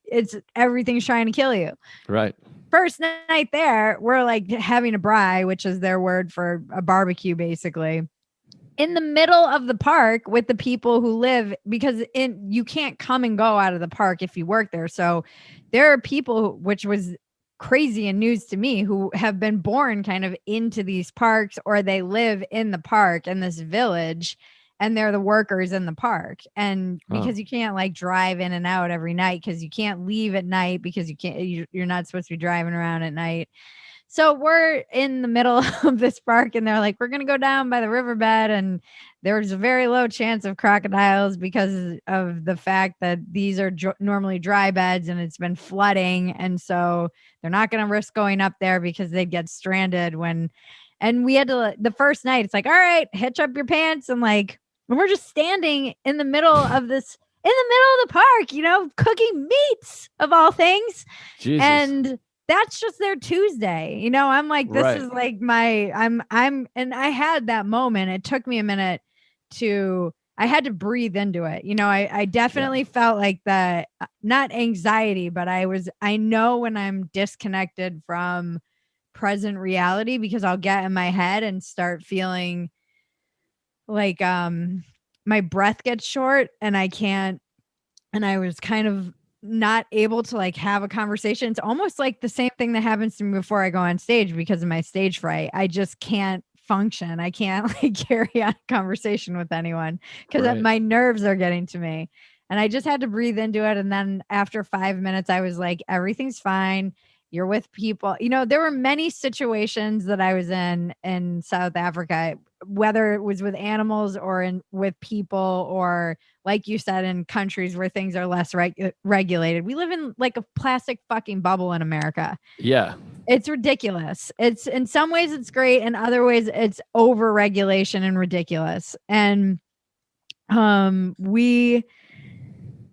it's everything's trying to kill you. Right. First night there, we're like having a braai, which is their word for a barbecue, basically, in the middle of the park with the people who live, because you can't come and go out of the park if you work there. So there are people, which was crazy and news to me, who have been born kind of into these parks, or they live in the park in this village, and they're the workers in the park. And because you can't like drive in and out every night, because you can't leave at night, because you're not supposed to be driving around at night. So we're in the middle of this park, and they're like, we're going to go down by the riverbed. And there's a very low chance of crocodiles because of the fact that these are normally dry beds and it's been flooding. And so they're not going to risk going up there because they'd get stranded and we had to, the first night, it's like, all right, hitch up your pants. And we're just standing in the middle of the park, cooking meats of all things. Jesus. And that's just their Tuesday. I'm like, this is like and I had that moment. It took me a minute I had to breathe into it. I definitely felt like the, not anxiety, but I know when I'm disconnected from present reality, because I'll get in my head and start feeling like, my breath gets short and I was kind of not able to have a conversation. It's almost like the same thing that happens to me before I go on stage because of my stage fright. I just can't function. I can't carry on a conversation with anyone because my nerves are getting to me. And I just had to breathe into it. And then after 5 minutes, I was like, everything's fine. You're with people. There were many situations that I was in South Africa, whether it was with animals or with people, or like you said, in countries where things are less regulated. We live in like a plastic fucking bubble in America. Yeah. It's ridiculous. It's in some ways it's great. In other ways it's over regulation and ridiculous. And we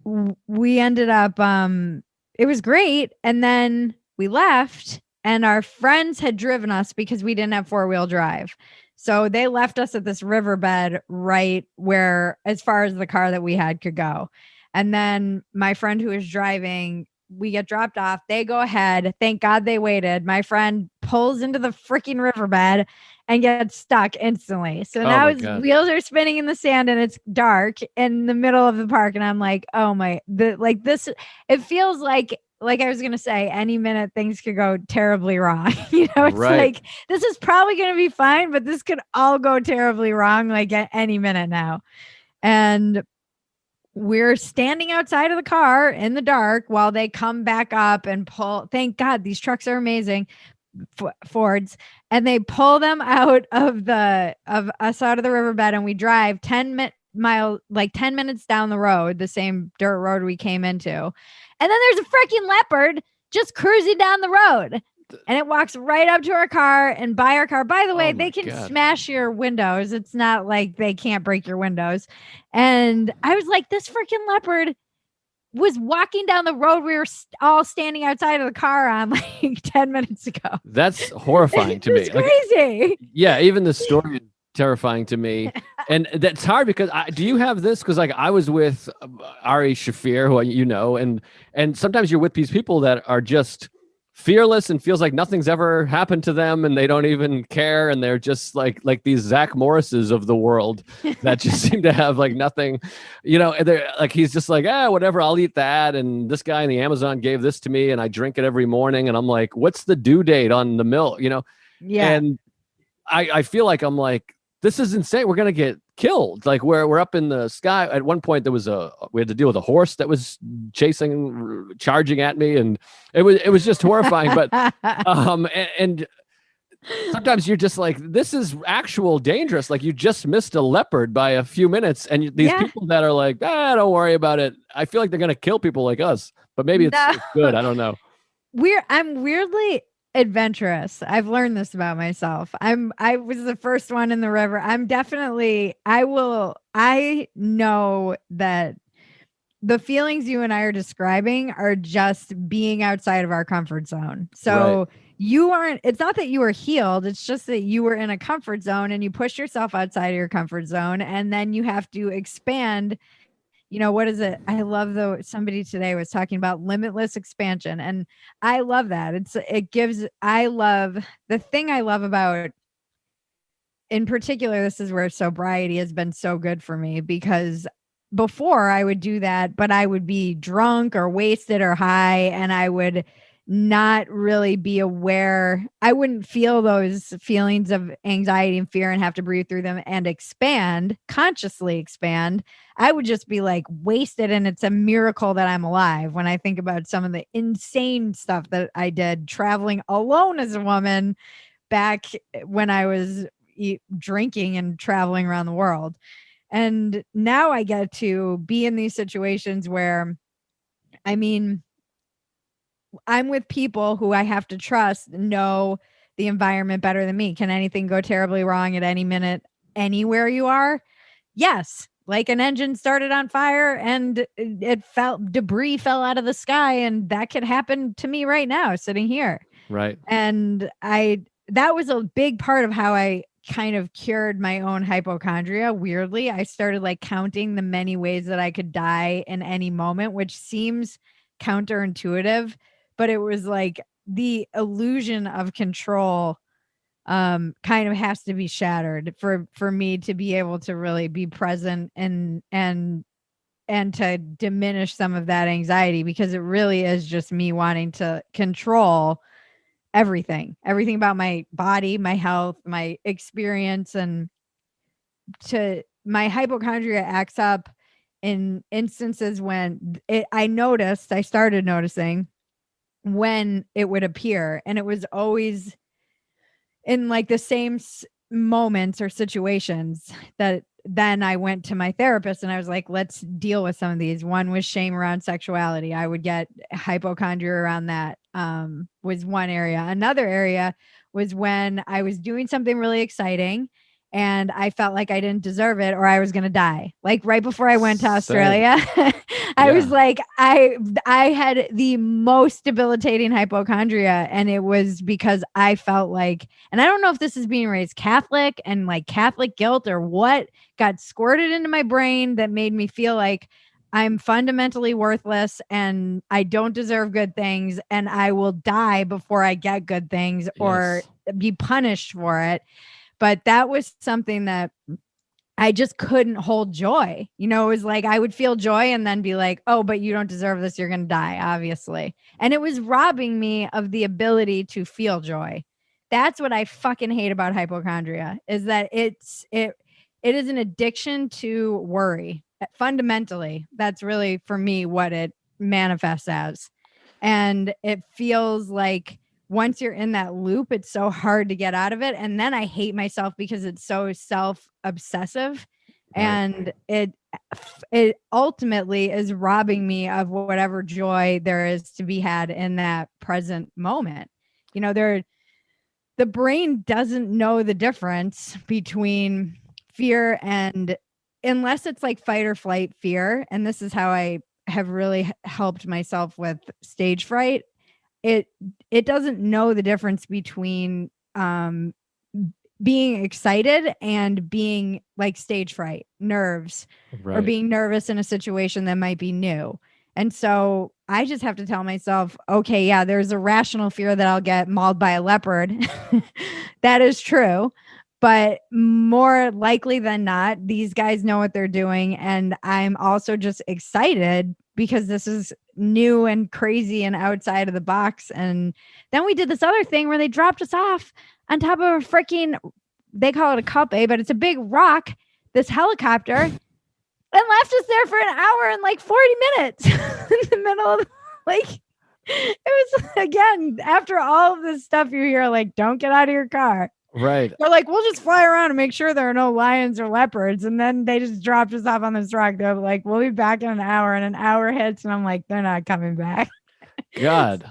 ended up, it was great. And then we left, and our friends had driven us because we didn't have 4-wheel drive. So they left us at this riverbed right where, as far as the car that we had could go. And then my friend who was driving, we get dropped off. They go ahead. Thank God they waited. My friend pulls into the freaking riverbed and gets stuck instantly. So now his wheels are spinning in the sand and it's dark in the middle of the park. And I'm like, oh my, this, it feels like I was going to say, any minute things could go terribly wrong. It's like, this is probably going to be fine, but this could all go terribly wrong, like at any minute now. And we're standing outside of the car in the dark while they come back up and pull. Thank God, these trucks are amazing. Fords, and they pull them out of us out of the riverbed, and we drive 10 minutes down the road, the same dirt road we came into. And then there's a freaking leopard just cruising down the road, and it walks right up to our car and by our car. By the way, they can smash your windows. It's not like they can't break your windows. And I was like, this freaking leopard was walking down the road we were all standing outside of the car on 10 minutes ago. That's horrifying to me. It's crazy. Even the story is terrifying to me. And that's hard because do you have this? Because I was with Ari Shafir, who and sometimes you're with these people that are just fearless and feels like nothing's ever happened to them and they don't even care, and they're just like these Zach Morrises of the world that just seem to have nothing, and they're he's just whatever, I'll eat that, and this guy in the Amazon gave this to me and I drink it every morning, and I'm like, what's the due date on the milk, and I feel like I'm like, this is insane, we're gonna get killed. We're up in the sky. At one point we had to deal with a horse that was charging at me, and it was just horrifying. But and sometimes you're just like, this is actual dangerous. You just missed a leopard by a few minutes, and these people that are like, don't worry about it. I feel like they're gonna kill people like us, but maybe it's good. I don't know. adventurous. I've learned this about myself. I was the first one in the river. I know that the feelings you and I are describing are just being outside of our comfort zone. Right. So it's not that you were healed. It's just that you were in a comfort zone and you push yourself outside of your comfort zone. And then you have to expand. What is it? I love somebody today was talking about limitless expansion. And I love that. The thing I love about, in particular, this is where sobriety has been so good for me, because before I would do that, but I would be drunk or wasted or high, and I would not really be aware. I wouldn't feel those feelings of anxiety and fear and have to breathe through them and consciously expand. I would just be like wasted, and it's a miracle that I'm alive when I think about some of the insane stuff that I did traveling alone as a woman back when I was drinking and traveling around the world. And now I get to be in these situations where, I mean, I'm with people who I have to trust know the environment better than me. Can anything go terribly wrong at any minute, anywhere you are? Yes. Like an engine started on fire and debris fell out of the sky, and that could happen to me right now sitting here. Right. And that was a big part of how I kind of cured my own hypochondria. Weirdly, I started like counting the many ways that I could die in any moment, which seems counterintuitive, but it was like the illusion of control kind of has to be shattered for me to be able to really be present and to diminish some of that anxiety, because it really is just me wanting to control everything about my body, my health, my experience. And my hypochondria acts up in instances when I started noticing when it would appear, and it was always in like the same moments or situations that then I went to my therapist and I was like, let's deal with some of these. One was shame around sexuality. I would get hypochondria around that, was one area. Another area was when I was doing something really exciting and I felt like I didn't deserve it or I was going to die. Like right before I went to Australia, I was like, I had the most debilitating hypochondria, and it was because I felt like, and I don't know if this is being raised Catholic and like Catholic guilt or what got squirted into my brain that made me feel like I'm fundamentally worthless and I don't deserve good things and I will die before I get good things or be punished for it. But that was something that I just couldn't hold joy. It was like I would feel joy and then be like, oh, but you don't deserve this. You're going to die, obviously. And it was robbing me of the ability to feel joy. That's what I fucking hate about hypochondria, is that it is an addiction to worry. Fundamentally, that's really for me what it manifests as. And it feels like once you're in that loop, it's so hard to get out of it. And then I hate myself because it's so self-obsessive. Right. And it ultimately is robbing me of whatever joy there is to be had in that present moment. The brain doesn't know the difference between fear and, unless it's like fight or flight fear. And this is how I have really helped myself with stage fright. It doesn't know the difference between being excited and being like stage fright, nerves, or being nervous in a situation that might be new. And so I just have to tell myself, okay, yeah, there's a rational fear that I'll get mauled by a leopard. That is true. But more likely than not, these guys know what they're doing. And I'm also just excited because this is new and crazy and outside of the box. And then we did this other thing where they dropped us off on top of a freaking, they call it a cuppe, but it's a big rock, this helicopter, and left us there for an hour and like 40 minutes in the middle of like, it was, again, after all of this stuff you hear, like, don't get out of your car. Right. They're like, we'll just fly around and make sure there are no lions or leopards. And then they just dropped us off on this rock. They're like, we'll be back in an hour, and an hour hits. And I'm like, they're not coming back. God,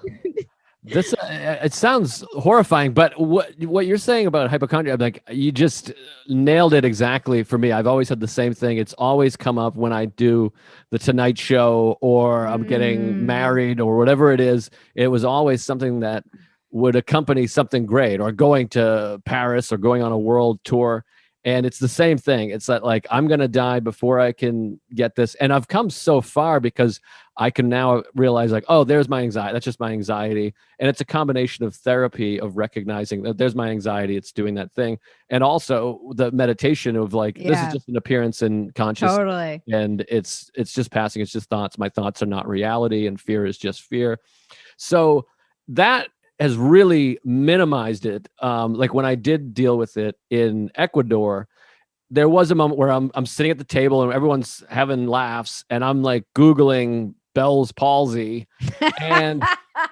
This it sounds horrifying, but what you're saying about hypochondria, like you just nailed it exactly for me. I've always had the same thing. It's always come up when I do the Tonight Show or I'm getting Mm, married or whatever it is. It was always something that would accompany something great, or going to Paris or going on a world tour. And it's the same thing. It's that like I'm gonna die before I can get this. And I've come so far because I can now realize like, oh, there's my anxiety. That's just my anxiety. And it's a combination of therapy, of recognizing that there's my anxiety, it's doing that thing, and also the meditation of like, this is yeah, just an appearance in consciousness, totally. and it's just passing, it's just thoughts. My thoughts are not reality, and fear is just fear. So that has really minimized it. Like when I did deal with it in Ecuador, there was a moment where I'm sitting at the table and everyone's having laughs, and I'm like Googling Bell's palsy, and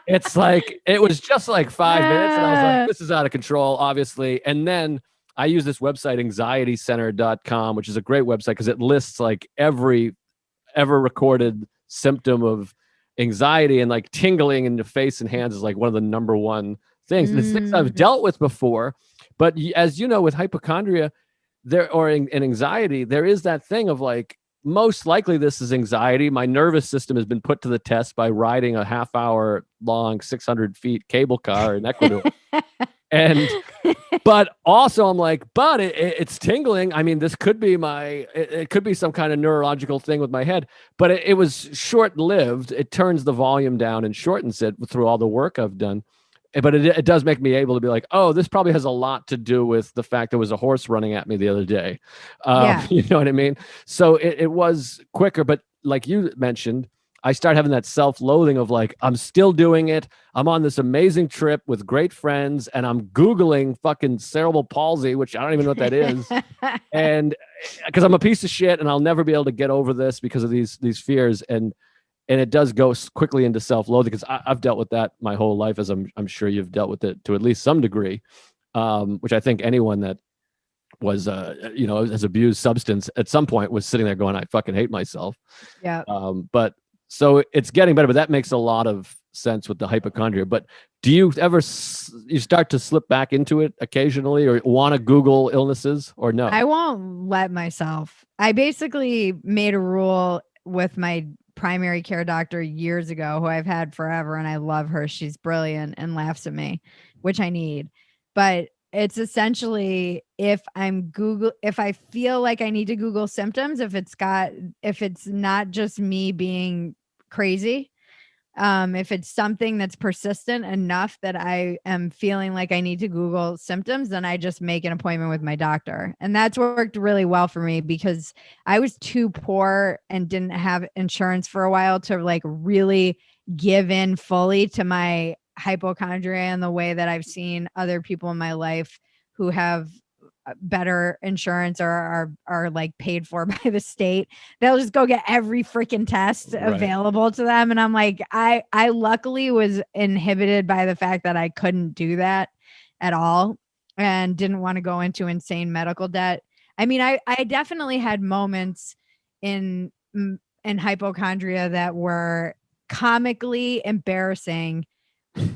it's like it was just like 5 minutes, and I was like, Ah, this is out of control, obviously. And then I use this website, anxietycenter.com, which is a great website because it lists like every ever recorded symptom of anxiety, and like tingling in the face and hands is like one of the number one things. And it's things I've mm, dealt with before. But as you know, with hypochondria, there or in anxiety, there is that thing of like, most likely this is anxiety. My nervous system has been put to the test by riding a half-hour long 600 feet cable car in Ecuador. And but also I'm like, but it's tingling. I mean, this could be it could be some kind of neurological thing with my head, but it was short lived. It turns the volume down and shortens it through all the work I've done. But it does make me able to be like, oh, this probably has a lot to do with the fact there was a horse running at me the other day. yeah. You know what I mean? So it was quicker, but like you mentioned, I start having that self-loathing of like, I'm still doing it. I'm on this amazing trip with great friends, and I'm Googling fucking cerebral palsy, which I don't even know what that is. And because I'm a piece of shit and I'll never be able to get over this because of these fears. And it does go quickly into self-loathing, because I've dealt with that my whole life, as I'm sure you've dealt with it to at least some degree, which I think anyone that was has abused substance at some point was sitting there going, I fucking hate myself. Yeah. But so it's getting better, but that makes a lot of sense with the hypochondria. But do you ever you start to slip back into it occasionally, or want to Google illnesses, or no? I won't let myself. I basically made a rule with my primary care doctor years ago, who I've had forever, and I love her. She's brilliant and laughs at me, which I need. But it's essentially, if I feel like I need to Google symptoms, if it's not just me being crazy, if it's something that's persistent enough that I am feeling like I need to Google symptoms, then I just make an appointment with my doctor. And that's worked really well for me, because I was too poor and didn't have insurance for a while to like really give in fully to my hypochondria in the way that I've seen other people in my life who have better insurance or are like paid for by the state. They'll just go get every freaking test Right. available to them, and I'm like, I luckily was inhibited by the fact that I couldn't do that at all and didn't want to go into insane medical debt. I mean, I definitely had moments in in hypochondria that were comically embarrassing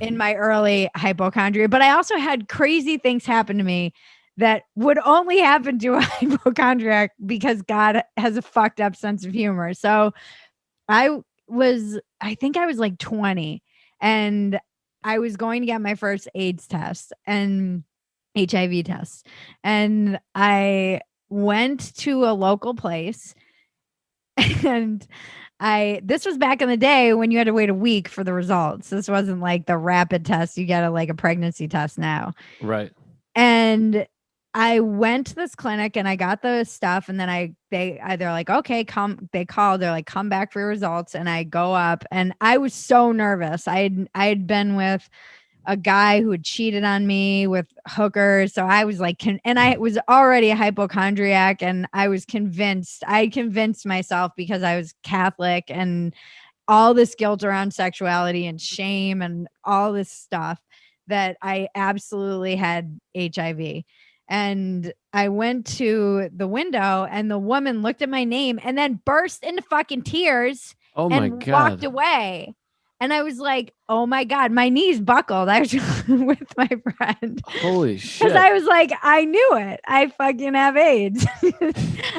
in my early hypochondria, but I also had crazy things happen to me that would only happen to a hypochondriac because God has a fucked up sense of humor. So I think I was like 20, and I was going to get my first AIDS test and HIV test. And I went to a local place and this was back in the day when you had to wait a week for the results. This wasn't like the rapid test. You get like a pregnancy test now. Right. And I went to this clinic and I got the stuff, and then they're like, okay, they called, they're like, come back for your results. And I go up and I was so nervous. I had been with a guy who had cheated on me with hookers. So I was like, and I was already a hypochondriac, and I convinced myself, because I was Catholic and all this guilt around sexuality and shame and all this stuff, that I absolutely had HIV. And I went to the window, and the woman looked at my name and then burst into fucking tears Oh my and walked God. away. And I was like, oh my God, my knees buckled. I was with my friend. Holy Because shit. I was like, I knew it. I fucking have AIDS.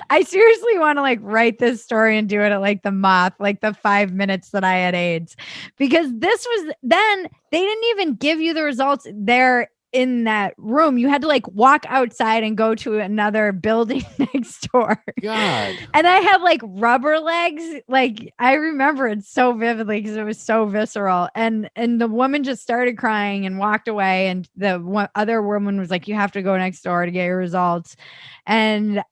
I seriously want to like write this story and do it at like the Moth, like the 5 minutes that I had AIDS. Because this was then they didn't even give you the results there in that room. You had to like walk outside and go to another building next door. God. And I had like rubber legs. Like I remember it so vividly because it was so visceral. And the woman just started crying and walked away. And the other woman was like, "You have to go next door to get your results." And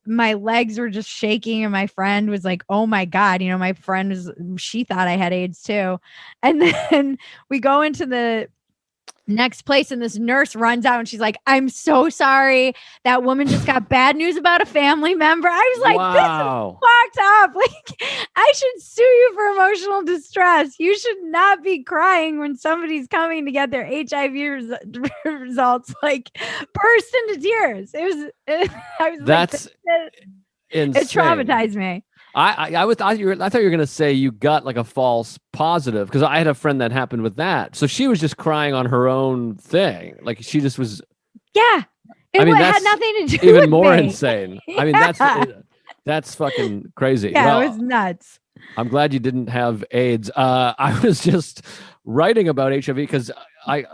my legs were just shaking. And my friend was like, "Oh my God." My friend she thought I had AIDS too. And then we go into the next place and this nurse runs out and she's like, "I'm so sorry. That woman just got bad news about a family member." I was like, wow. This is fucked up. Like, I should sue you for emotional distress. You should not be crying when somebody's coming to get their HIV results. Like, burst into tears. I was That's insane. It traumatized me. I thought you were gonna say you got like a false positive, because I had a friend that happened with that. So she was just crying on her own thing. Like she just was. Yeah. It had nothing to do even with more me. insane. Yeah. I mean, that's fucking crazy. Yeah, well, it was nuts. I'm glad you didn't have AIDS. I was just writing about HIV because I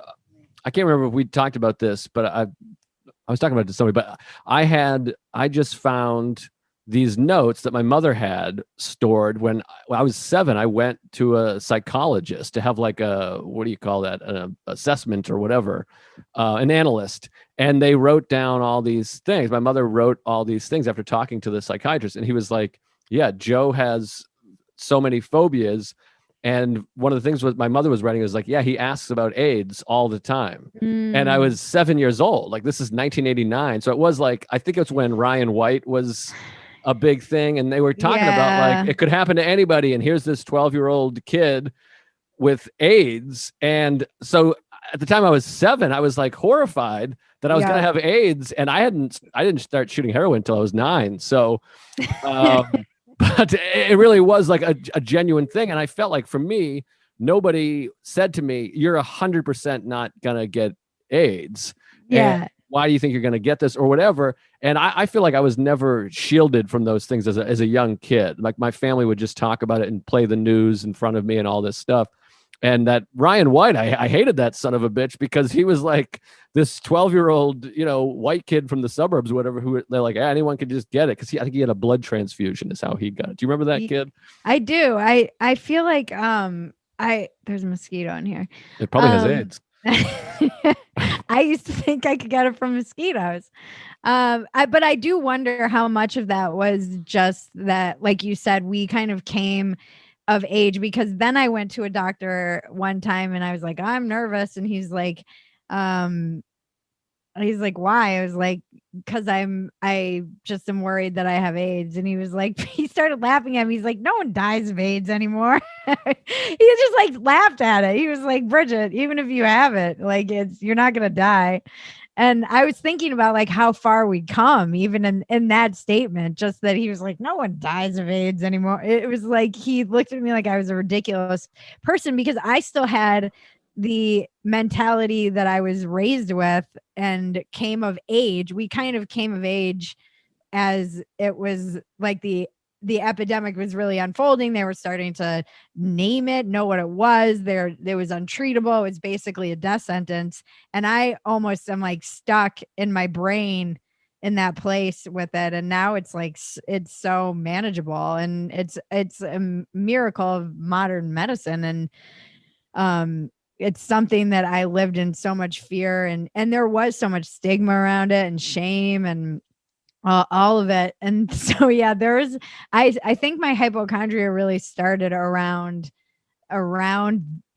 can't remember if we talked about this, but I was talking about it to somebody. But I just found these notes that my mother had stored when I was 7. I went to a psychologist to have like what do you call that? An assessment or whatever, an analyst. And they wrote down all these things. My mother wrote all these things after talking to the psychiatrist. And he was like, yeah, Joe has so many phobias. And one of the things my mother was writing was like, yeah, he asks about AIDS all the time. And I was 7 years old. Like, this is 1989. So it was like, I think it's when Ryan White was a big thing. And they were talking about like, it could happen to anybody. And here's this 12-year-old kid with AIDS. And so at the time I was 7, I was like horrified that I was going to have AIDS. And I didn't start shooting heroin until I was 9. So, but it really was like a genuine thing. And I felt like for me, nobody said to me, "You're 100% not going to get AIDS. Yeah. And why do you think you're going to get this?" or whatever. And I feel like I was never shielded from those things as a young kid. Like my family would just talk about it and play the news in front of me and all this stuff. And that Ryan White, I hated that son of a bitch because he was like this 12-year-old, white kid from the suburbs, whatever, who they're like, anyone could just get it. Cause I think he had a blood transfusion is how he got it. Do you remember that kid? I do. I feel like, there's a mosquito in here. It probably has AIDS. I used to think I could get it from mosquitoes. But I do wonder how much of that was just that, like you said, we kind of came of age, because then I went to a doctor one time and I was like, "I'm nervous." And he's like, "Why?" I was like, "Cause I just am worried that I have AIDS." And he was like, he started laughing at me. He's like, "No one dies of AIDS anymore." He just like laughed at it. He was like, "Bridget, even if you have it, like you're not going to die." And I was thinking about like how far we'd come even in that statement, just that he was like, "No one dies of AIDS anymore." It was like, he looked at me like I was a ridiculous person because I still had the mentality that I was raised with and came of age. We kind of came of age as it was like the epidemic was really unfolding. They were starting to name it, know what it was. There was untreatable. It was basically a death sentence. And I almost am like stuck in my brain in that place with it. And now it's like, it's so manageable, and it's a miracle of modern medicine. And, it's something that I lived in so much fear, and there was so much stigma around it and shame and all of it. And so, yeah, I think my hypochondria really started around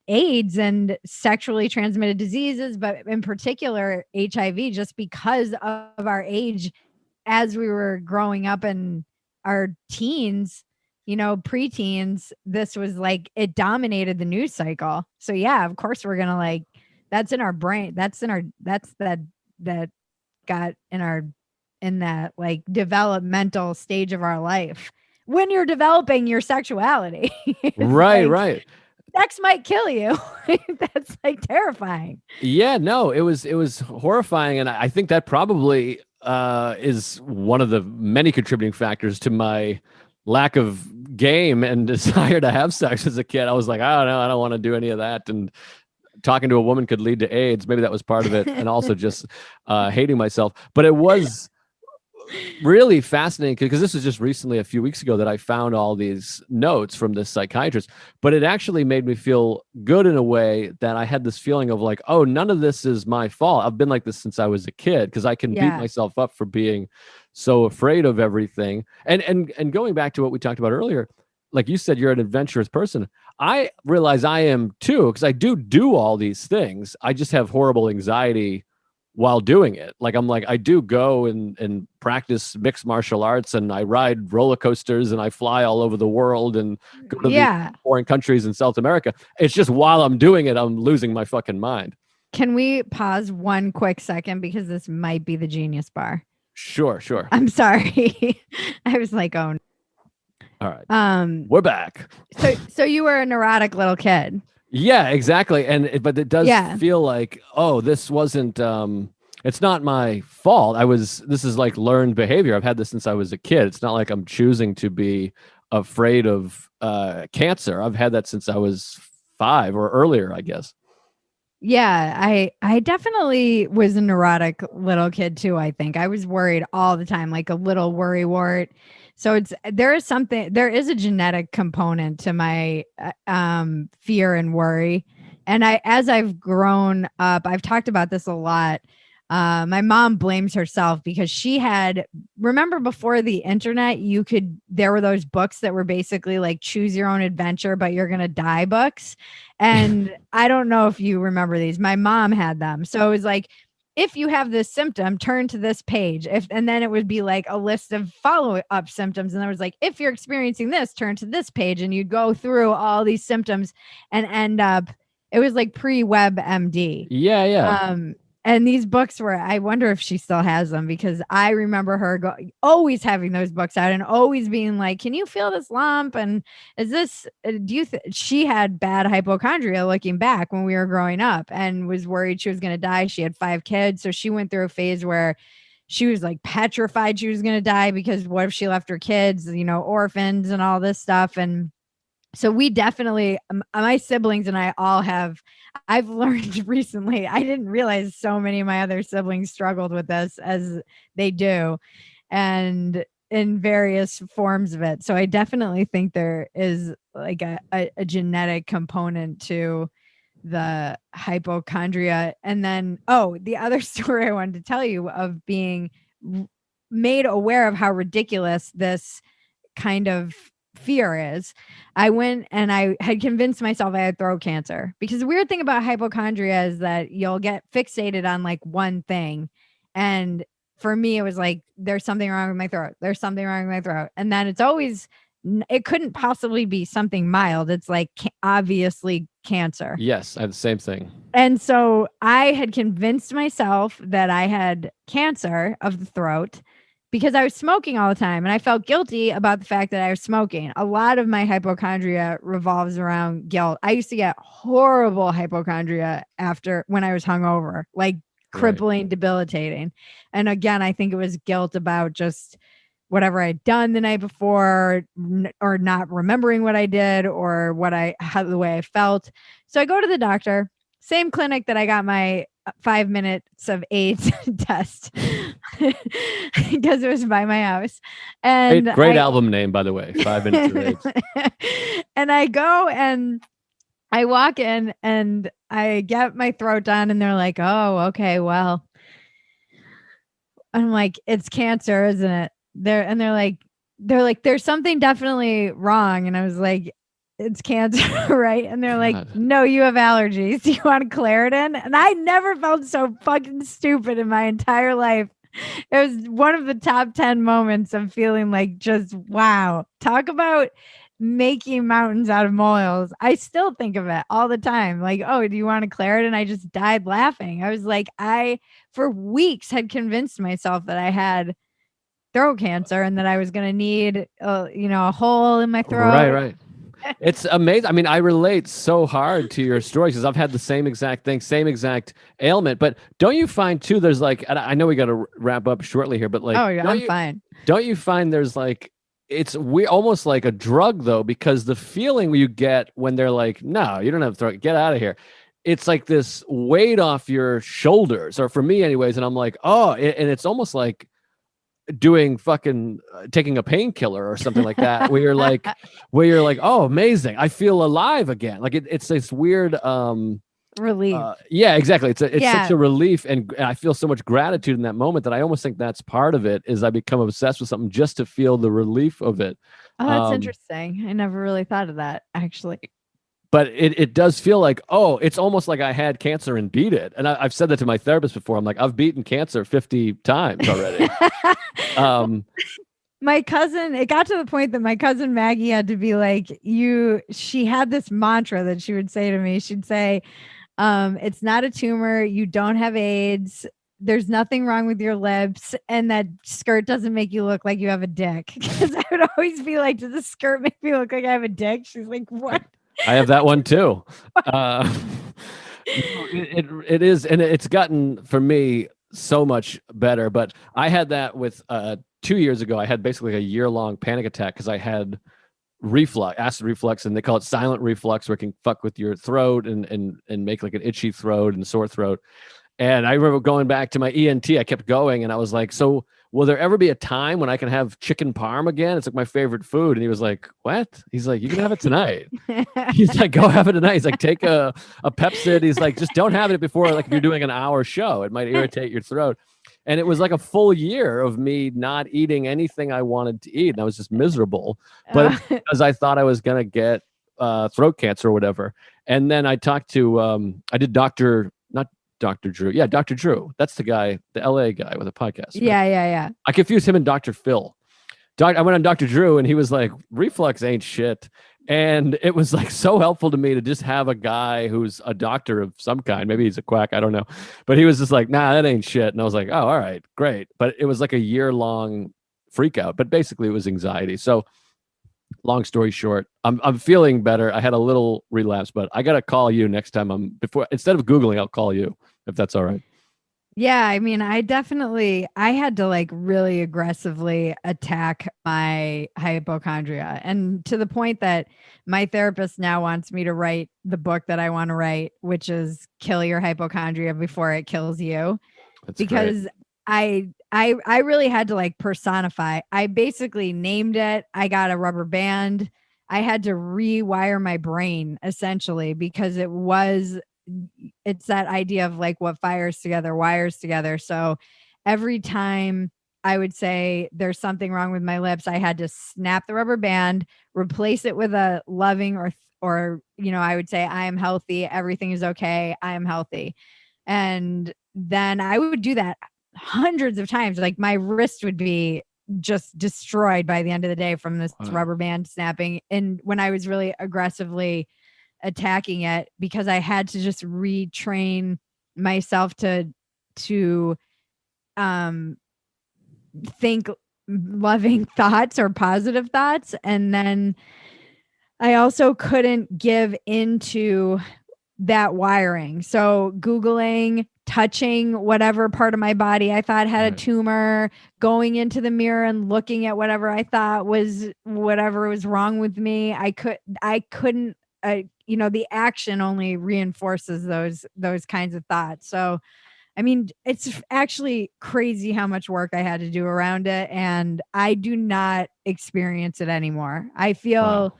AIDS and sexually transmitted diseases, but in particular HIV, just because of our age as we were growing up in our teens, preteens. This was like, it dominated the news cycle. So yeah, of course we're gonna like, that's in our brain. That got in that like developmental stage of our life when you're developing your sexuality. Right. sex might kill you. That's like terrifying. Yeah, no, it was horrifying, and I think that probably is one of the many contributing factors to my lack of game and desire to have sex as a kid. I was like, I don't know, I don't want to do any of that, and talking to a woman could lead to AIDS. Maybe that was part of it, and also just hating myself. But it was really fascinating because this was just recently, a few weeks ago, that I found all these notes from this psychiatrist. But it actually made me feel good in a way that I had this feeling of like, oh, none of this is my fault. I've been like this since I was a kid, because I can beat myself up for being so afraid of everything. And going back to what we talked about earlier, like you said, you're an adventurous person. I realize I am too, because I do all these things. I just have horrible anxiety while doing it. Like, I'm like, I do go and practice mixed martial arts, and I ride roller coasters, and I fly all over the world and go to these foreign countries in South America. It's just while I'm doing it, I'm losing my fucking mind. Can we pause one quick second, because this might be the Genius Bar? Sure. I'm sorry. I was like, oh. All right. We're back. So you were a neurotic little kid. Yeah, exactly. But it does feel like, oh, this wasn't it's not my fault. This is like learned behavior. I've had this since I was a kid. It's not like I'm choosing to be afraid of cancer. I've had that since I was 5 or earlier, I guess. Yeah, I definitely was a neurotic little kid too. I think I was worried all the time, like a little worry wart. So there is a genetic component to my fear and worry. And as I've grown up, I've talked about this a lot. My mom blames herself because remember before the internet, there were those books that were basically like choose your own adventure, but you're going to die books. And I don't know if you remember these. My mom had them. So it was like, if you have this symptom, turn to this page. And then it would be like a list of follow-up symptoms. And there was like, if you're experiencing this, turn to this page. And you'd go through all these symptoms and end up, it was like pre-WebMD. Yeah. And these books I wonder if she still has them, because I remember her always having those books out and always being like, can you feel this lump? And is this, she had bad hypochondria looking back when we were growing up, and was worried she was going to die. She had 5 kids. So she went through a phase where she was like petrified she was going to die, because what if she left her kids, orphans and all this stuff. And so we definitely, my siblings and I all I've learned recently, I didn't realize so many of my other siblings struggled with this as they do, and in various forms of it. So I definitely think there is like a genetic component to the hypochondria. And then, the other story I wanted to tell you of being made aware of how ridiculous this kind of fear is. I went and I had convinced myself I had throat cancer, because the weird thing about hypochondria is that you'll get fixated on like one thing. And for me, it was like, there's something wrong with my throat. There's something wrong with my throat. And then it couldn't possibly be something mild. It's like obviously cancer. Yes, I have the same thing. And so I had convinced myself that I had cancer of the throat, because I was smoking all the time, and I felt guilty about the fact that I was smoking. A lot of my hypochondria revolves around guilt. I used to get horrible hypochondria when I was hungover, like crippling, debilitating. And again, I think it was guilt about just whatever I'd done the night before, or not remembering what I did, or the way I felt. So I go to the doctor, same clinic that I got my 5 minutes of AIDS test, because it was by my house. And great album name, by the way, 5 minutes of AIDS. And I go and I walk in and I get my throat done, and they're like, oh, okay, well, I'm like, it's cancer, isn't it? They're like, there's something definitely wrong. And I was like, it's cancer, right? And they're like, no, you have allergies. Do you want Claritin? And I never felt so fucking stupid in my entire life. It was one of the top 10 moments of feeling like, just wow. Talk about making mountains out of molehills. I still think of it all the time. Like, oh, do you want Claritin? I just died laughing. I was like, for weeks had convinced myself that I had throat cancer and that I was going to need, a hole in my throat. Right. It's amazing. I mean, I relate so hard to your stories because I've had the same exact thing, same exact ailment. But don't you find too? There's like, and I know we got to wrap up shortly here, but like, Oh, yeah, I'm fine. don't you find there's like, it's we almost like a drug though, because the feeling you get when they're like, no, you don't have to throw it, get out of here. It's like this weight off your shoulders, or for me, anyways. And I'm like, oh, and it's almost like doing fucking taking a painkiller or something like that, where you're like, oh, amazing, I feel alive again. Like it's this weird Relief. yeah, exactly. It's Yeah. such a relief, and I feel so much gratitude in that moment that I almost think that's part of it. Is I become obsessed with something just to feel the relief of it. Oh, that's interesting. I never really thought of that, actually. But it does feel like, oh, it's almost like I had cancer and beat it. And I've said that to my therapist before. I'm like, I've beaten cancer 50 times already. My cousin, it got to the point that my cousin Maggie had to be like, she had this mantra that she would say to me. She'd say, it's not a tumor. You don't have AIDS. There's nothing wrong with your lips. And that skirt doesn't make you look like you have a dick. Because I would always be like, does the skirt make me look like I have a dick? She's like, what? I have that one too. It is, and it's gotten for me so much better. But I had that with 2 years ago. I had basically a year-long panic attack because I had acid reflux, and they call it silent reflux, where it can fuck with your throat and make like an itchy throat and sore throat. And I remember going back to my ENT. I kept going, and I was like, so will there ever be a time when I can have chicken parm again? It's like my favorite food. And he was like, what? He's like, you can have it tonight. He's like, go have it tonight. He's like, take a Pepsid. He's like, just don't have it before, like if you're doing an hour show, it might irritate your throat. And it was like a full year of me not eating anything I wanted to eat. And I was just miserable, but because I thought I was going to get throat cancer or whatever. And then I talked to, I did Dr. Drew. Yeah, Dr. Drew. That's the guy, the LA guy with a podcast. Right? Yeah. I confused him and Dr. Phil. I went on Dr. Drew, and he was like, reflux ain't shit. And it was like so helpful to me to just have a guy who's a doctor of some kind. Maybe he's a quack, I don't know. But he was just like, nah, that ain't shit. And I was like, oh, all right, great. But it was like a year-long freak out. But basically it was anxiety. So long story short, I'm feeling better. I had a little relapse, but I gotta call you next time. Instead of Googling, I'll call you, if that's all right. Yeah, I mean, I had to like really aggressively attack my hypochondria, and to the point that my therapist now wants me to write the book that I want to write, which is Kill Your Hypochondria Before It Kills You. That's because great. I really had to like personify. I basically named it. I got a rubber band. I had to rewire my brain essentially, because it's that idea of like what fires together wires together. So every time I would say there's something wrong with my lips, I had to snap the rubber band, replace it with a loving or I would say, I am healthy, everything is okay, I am healthy. And then I would do that hundreds of times. Like my wrist would be just destroyed by the end of the day from this rubber band snapping. And when I was really aggressively attacking it, because I had to just retrain myself to think loving thoughts or positive thoughts. And then I also couldn't give into that wiring. So Googling, touching whatever part of my body I thought had a tumor, going into the mirror and looking at whatever I thought was wrong with me. I couldn't the action only reinforces those kinds of thoughts. So, I mean, it's actually crazy how much work I had to do around it. And I do not experience it anymore. I feel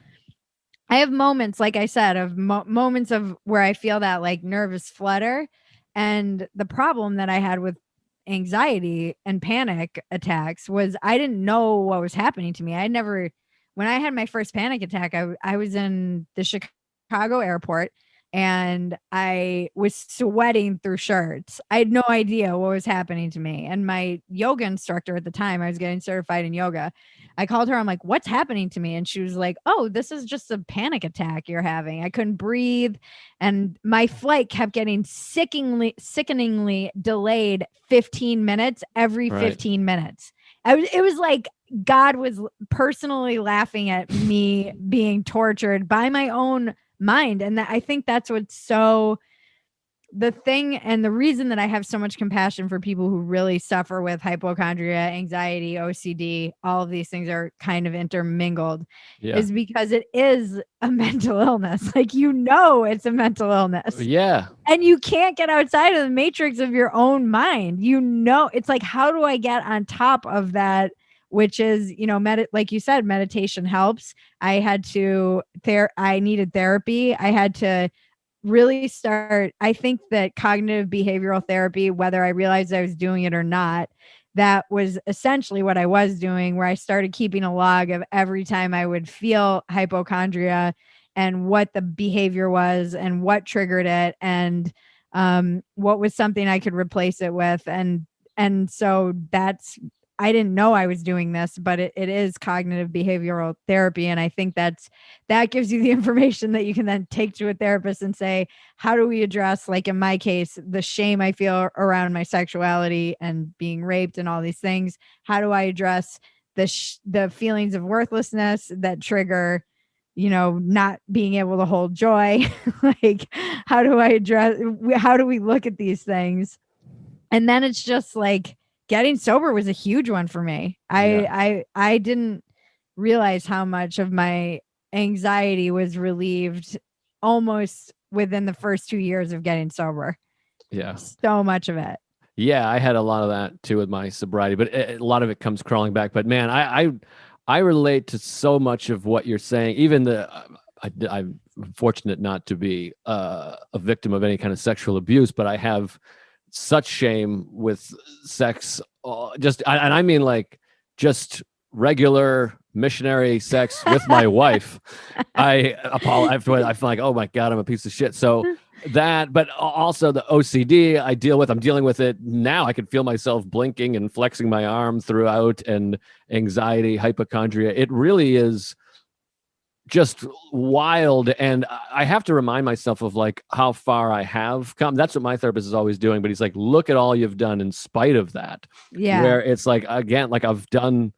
I have moments, like I said, of moments of where I feel that like nervous flutter. And the problem that I had with anxiety and panic attacks was I didn't know what was happening to me. When I had my first panic attack, I was in the Chicago airport and I was sweating through shirts. I had no idea what was happening to me. And my yoga instructor at the time, I was getting certified in yoga. I called her. I'm like, what's happening to me? And she was like, oh, this is just a panic attack you're having. I couldn't breathe. And my flight kept getting sickeningly delayed 15 minutes every 15 minutes. It was like God was personally laughing at me being tortured by my own mind. And I think that's what's so the thing, and the reason that I have so much compassion for people who really suffer with hypochondria, anxiety, OCD, all of these things are kind of intermingled, is because it is a mental illness. Like, it's a mental illness. Yeah. And you can't get outside of the matrix of your own mind. It's like, how do I get on top of that? Which is, like you said, meditation helps. I needed therapy. I had to really start. I think that cognitive behavioral therapy, whether I realized I was doing it or not, that was essentially what I was doing, where I started keeping a log of every time I would feel hypochondria and what the behavior was and what triggered it, and what was something I could replace it with. And so I didn't know I was doing this, but it is cognitive behavioral therapy. And I think that gives you the information that you can then take to a therapist and say, how do we address, like in my case, the shame I feel around my sexuality and being raped and all these things? How do I address the feelings of worthlessness that trigger, not being able to hold joy? Like, how do we look at these things? And then it's just like, getting sober was a huge one for me. I didn't realize how much of my anxiety was relieved almost within the first 2 years of getting sober. Yeah. So much of it. Yeah, I had a lot of that too with my sobriety, but a lot of it comes crawling back. But man, I relate to so much of what you're saying. Even I'm fortunate not to be a victim of any kind of sexual abuse, but I have such shame with sex. And I mean, like, just regular missionary sex with my wife. I apologize. I feel like, oh my God, I'm a piece of shit. So that, but also the OCD I'm dealing with it now. I can feel myself blinking and flexing my arm throughout, and anxiety, hypochondria. It really is just wild. And I have to remind myself of like how far I have come. That's what my therapist is always doing. But he's like, look at all you've done in spite of that. Yeah. Where it's like, again, like I've done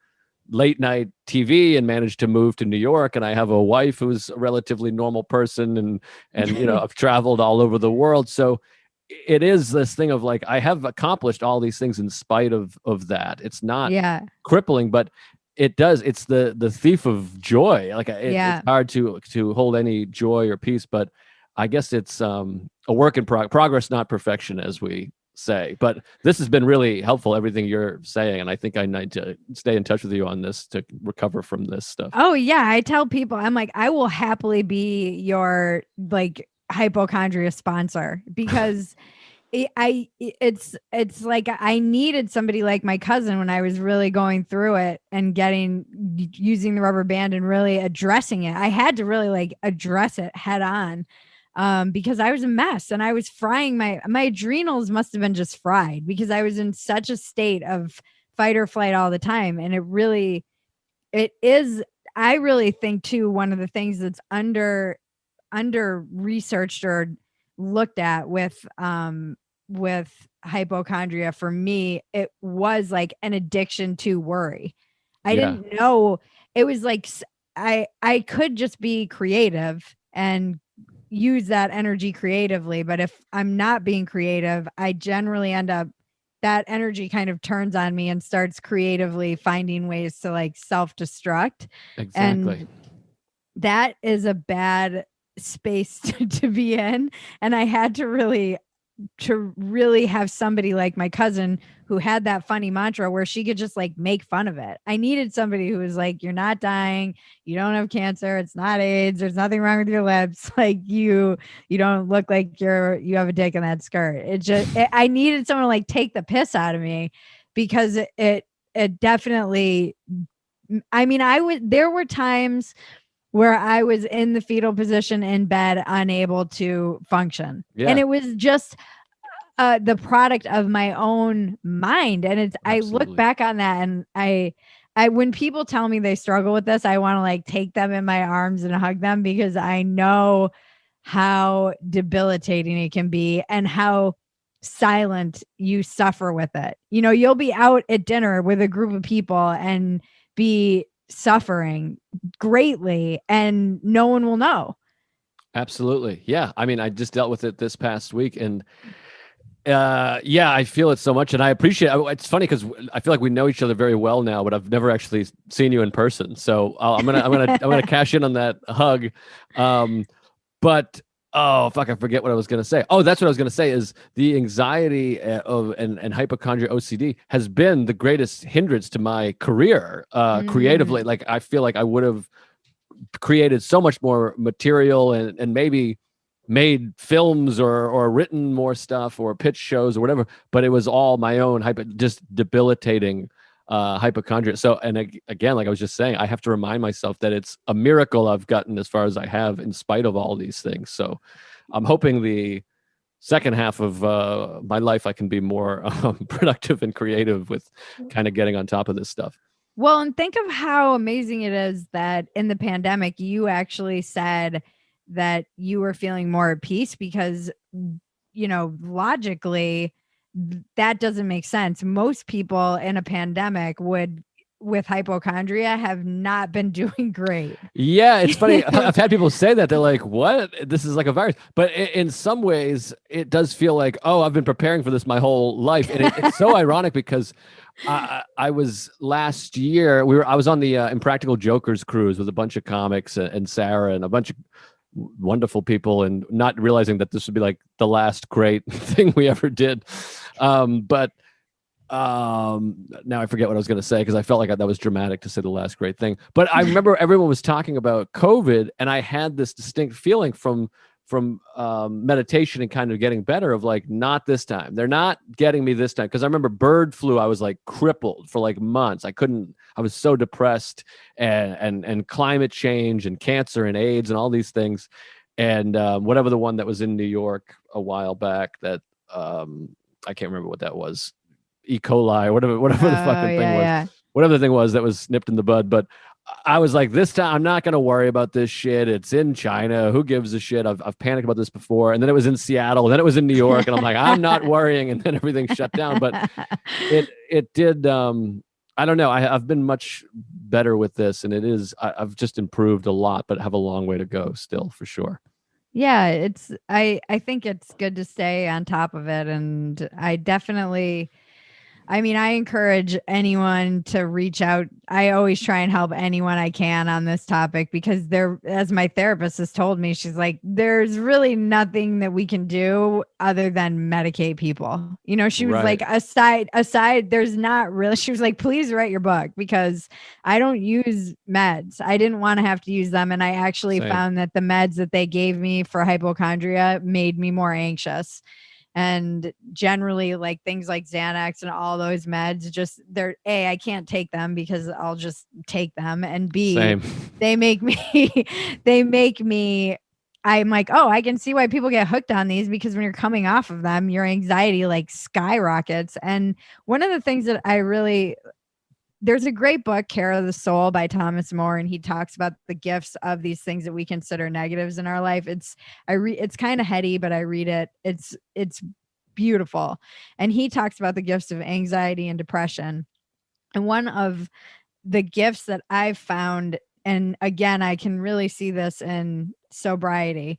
late night TV and managed to move to New York, and I have a wife who's a relatively normal person, and I've traveled all over the world. So it is this thing of like, I have accomplished all these things in spite of that. It's not crippling, but it's the thief of joy. Like it's hard to hold any joy or peace, but I guess it's a work in progress, not perfection, as we say. But this has been really helpful, everything you're saying, and I think I need to stay in touch with you on this to recover from this stuff. Oh yeah, I tell people, I'm like, I will happily be your like hypochondria sponsor, because it's like I needed somebody like my cousin when I was really going through it and using the rubber band and really addressing it. I had to really like address it head on, because I was a mess, and I was frying my adrenals must have been just fried, because I was in such a state of fight or flight all the time. And it is, I really think too, one of the things that's under researched or looked at with hypochondria, for me, it was like an addiction to worry. I didn't know. It was like I could just be creative and use that energy creatively, but if I'm not being creative, I generally end up, that energy kind of turns on me and starts creatively finding ways to like self-destruct. Exactly. And that is a bad space to be in. And I had to really have somebody like my cousin who had that funny mantra where she could just like make fun of it. I needed somebody who was like, you're not dying, you don't have cancer, it's not AIDS, there's nothing wrong with your lips, like you don't look like you have a dick in that skirt. I needed someone to like take the piss out of me, because it definitely, I mean, there were times where I was in the fetal position in bed, unable to function. Yeah. And it was just the product of my own mind. And I look back on that, and I, when people tell me they struggle with this, I want to like take them in my arms and hug them, because I know how debilitating it can be and how silent you suffer with it. You'll be out at dinner with a group of people, and be suffering greatly and no one will know. Absolutely. Yeah. I mean, I just dealt with it this past week, and yeah, I feel it so much, and I appreciate it. It's funny because I feel like we know each other very well now, but I've never actually seen you in person. So I'm gonna cash in on that hug. But oh fuck, I forget what I was gonna say. Oh, that's what I was gonna say is the anxiety of and hypochondria OCD has been the greatest hindrance to my career creatively. Like I feel like I would have created so much more material and maybe made films or written more stuff or pitched shows or whatever, but it was all my own just debilitating hypochondria. So, and again, like I was just saying, I have to remind myself that it's a miracle I've gotten as far as I have in spite of all these things. So I'm hoping the second half of my life I can be more productive and creative with kind of getting on top of this stuff. Well, and think of how amazing it is that in the pandemic, you actually said that you were feeling more at peace because, logically, that doesn't make sense. Most people in a pandemic with hypochondria, have not been doing great. Yeah, it's funny. I've had people say that. They're like, what? This is like a virus. But in some ways, it does feel like, oh, I've been preparing for this my whole life. And it's so ironic because I was last year, I was on the Impractical Jokers cruise with a bunch of comics and Sarah and a bunch of wonderful people, and not realizing that this would be like the last great thing we ever did. But now I forget what I was going to say because I felt like that was dramatic to say the last great thing. But I remember everyone was talking about COVID, and I had this distinct feeling from meditation and kind of getting better of like, not this time. They're not getting me this time. Because I remember bird flu, I was like crippled for like months. I was so depressed, and climate change and cancer and AIDS and all these things. And whatever the one that was in New York a while back that I can't remember what that was. E. coli, whatever the fucking thing was, Yeah. whatever the thing was that was nipped in the bud. But I was like, this time I'm not going to worry about this shit. It's in China. Who gives a shit? I've panicked about this before. And then it was in Seattle. And then it was in New York. And I'm like, I'm not worrying. And then everything shut down. But it did. I don't know. I've been much better with this, and I've just improved a lot, but have a long way to go still, for sure. Yeah, I think it's good to stay on top of it. And I encourage anyone to reach out. I always try and help anyone I can on this topic because as my therapist has told me, she's like, there's really nothing that we can do other than medicate people. She was like, aside, there's not really, she was like, please write your book because I don't use meds. I didn't want to have to use them. And I actually found that the meds that they gave me for hypochondria made me more anxious. And generally, like things like Xanax and all those meds, I can't take them because I'll just take them. And B, Same. they make me, I'm like, oh, I can see why people get hooked on these because when you're coming off of them, your anxiety like skyrockets. And one of the things that there's a great book, Care of the Soul by Thomas More, and he talks about the gifts of these things that we consider negatives in our life. It's kind of heady, but I read it. It's beautiful. And he talks about the gifts of anxiety and depression. And one of the gifts that I've found, and again, I can really see this in sobriety,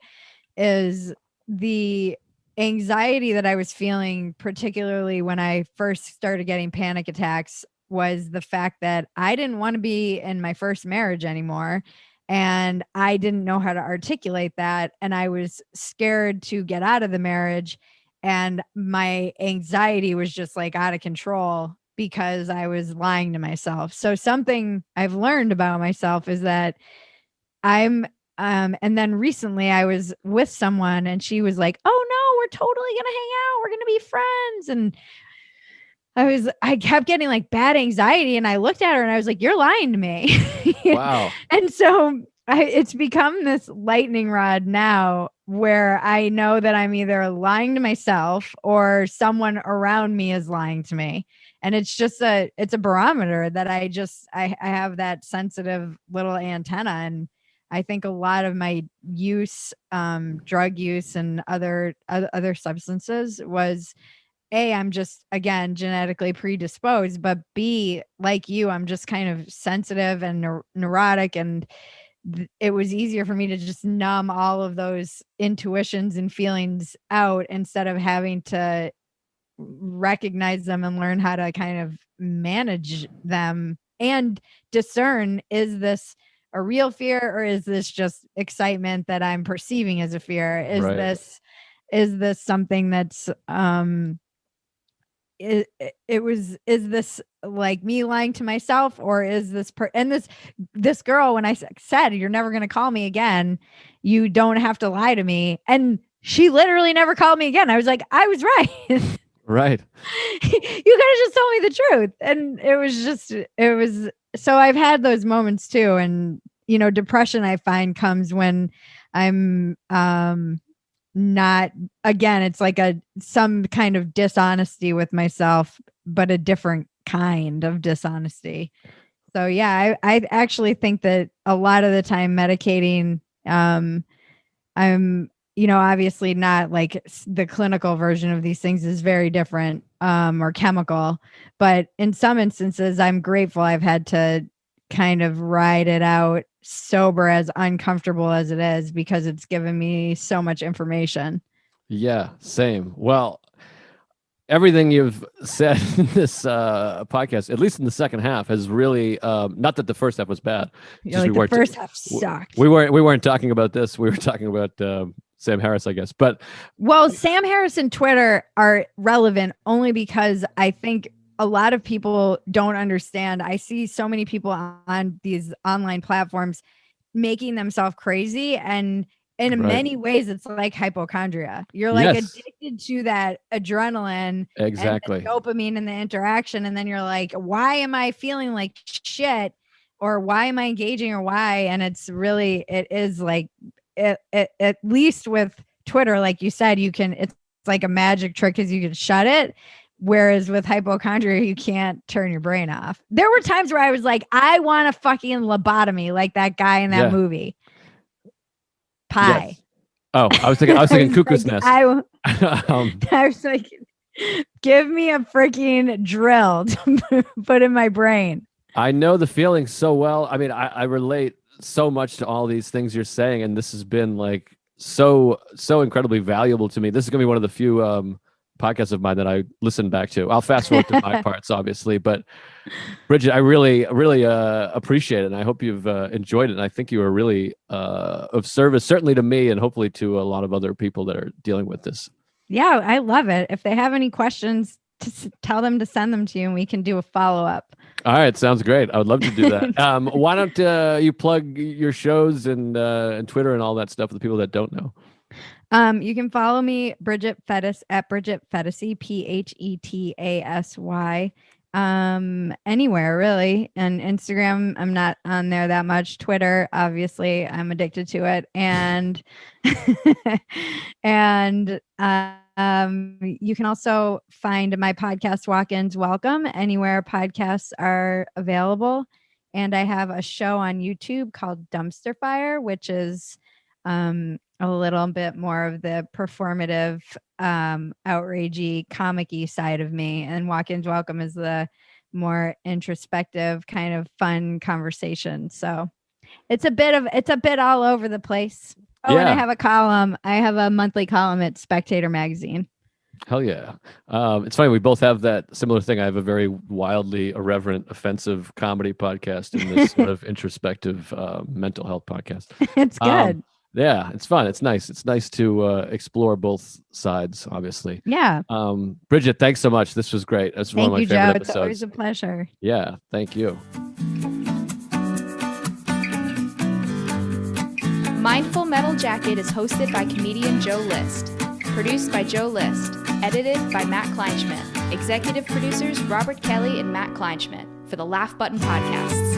is the anxiety that I was feeling, particularly when I first started getting panic attacks, was the fact that I didn't want to be in my first marriage anymore. And I didn't know how to articulate that. And I was scared to get out of the marriage. And my anxiety was just like out of control because I was lying to myself. So something I've learned about myself is that and then recently I was with someone and she was like, oh no, we're totally going to hang out. We're going to be friends. And I kept getting like bad anxiety and I looked at her and I was like, you're lying to me. Wow. And so it's become this lightning rod now where I know that I'm either lying to myself or someone around me is lying to me. And it's a barometer that I have that sensitive little antenna. And I think a lot of my use, drug use and other substances was A, I'm just, again, genetically predisposed, but B, like you, I'm just kind of sensitive and neurotic, and it was easier for me to just numb all of those intuitions and feelings out instead of having to recognize them and learn how to kind of manage them and discern, is this a real fear or is this just excitement that I'm perceiving as a fear? Right. Is this something that's is this like me lying to myself, or is this this girl, when I said you're never going to call me again, you don't have to lie to me, and she literally never called me again. I was like, I was right. Right. You could have just told me the truth. And it was so I've had those moments too. And depression, I find, comes when I'm not, again, it's like some kind of dishonesty with myself, but a different kind of dishonesty. So yeah, I actually think that a lot of the time medicating, I'm obviously not like the clinical version of these things is very different, or chemical, but in some instances I'm grateful I've had to kind of ride it out sober, as uncomfortable as it is, because it's given me so much information. Yeah, same. Well, everything you've said in this podcast, at least in the second half, has really not that the first half was bad. You're like, the first half sucked. We weren't talking about this. We were talking about Sam Harris, I guess. But well, Sam Harris and Twitter are relevant only because I think a lot of people don't understand. I see so many people on these online platforms making themselves crazy, and in many ways it's like hypochondria. You're like addicted to that adrenaline, exactly, and the dopamine and the interaction, and then you're like, why am I feeling like shit, or why am I engaging, or why? And it is like at least with Twitter, like you said, it's like a magic trick because you can shut it. Whereas with hypochondria, you can't turn your brain off. There were times where I was like, I want a fucking lobotomy, like that guy in that movie. Pie. Yes. Oh, I was thinking Cuckoo's Nest. I was like, give me a freaking drill to put in my brain. I know the feeling so well. I mean, I relate so much to all these things you're saying, and this has been like so incredibly valuable to me. This is gonna be one of the few podcasts of mine that I listen back to. I'll fast forward to my parts, obviously, but Bridget, I really appreciate it, and I hope you've enjoyed it. And I think you were really of service, certainly to me, and hopefully to a lot of other people that are dealing with this. Yeah, I love it. If they have any questions, tell them to send them to you, and we can do a follow-up. All right, sounds great. I would love to do that. Why don't you plug your shows and Twitter and all that stuff for the people that don't know? You can follow me, Bridget Phetasy, at Bridget Phetasy, Phetasy. Anywhere really. And Instagram, I'm not on there that much. Twitter, obviously, I'm addicted to it. And you can also find my podcast, Walk-Ins Welcome, anywhere podcasts are available. And I have a show on YouTube called Dumpster Fire, which is a little bit more of the performative, outragey, comic-y side of me. And Walk-Ins Welcome is the more introspective, kind of fun conversation. So it's a bit all over the place. Oh, yeah. And I have a column. I have a monthly column at Spectator magazine. Hell yeah. It's funny. We both have that similar thing. I have a very wildly irreverent, offensive comedy podcast and this sort of introspective mental health podcast. It's good. Yeah, it's fun. It's nice. It's nice to explore both sides, obviously. Yeah. Bridget, thanks so much. This was great. That's one of my favorite episodes. It's always a pleasure. Yeah, thank you. Mindful Metal Jacket is hosted by comedian Joe List. Produced by Joe List. Edited by Matt Kleinschmidt. Executive producers Robert Kelly and Matt Kleinschmidt for the Laugh Button Podcasts.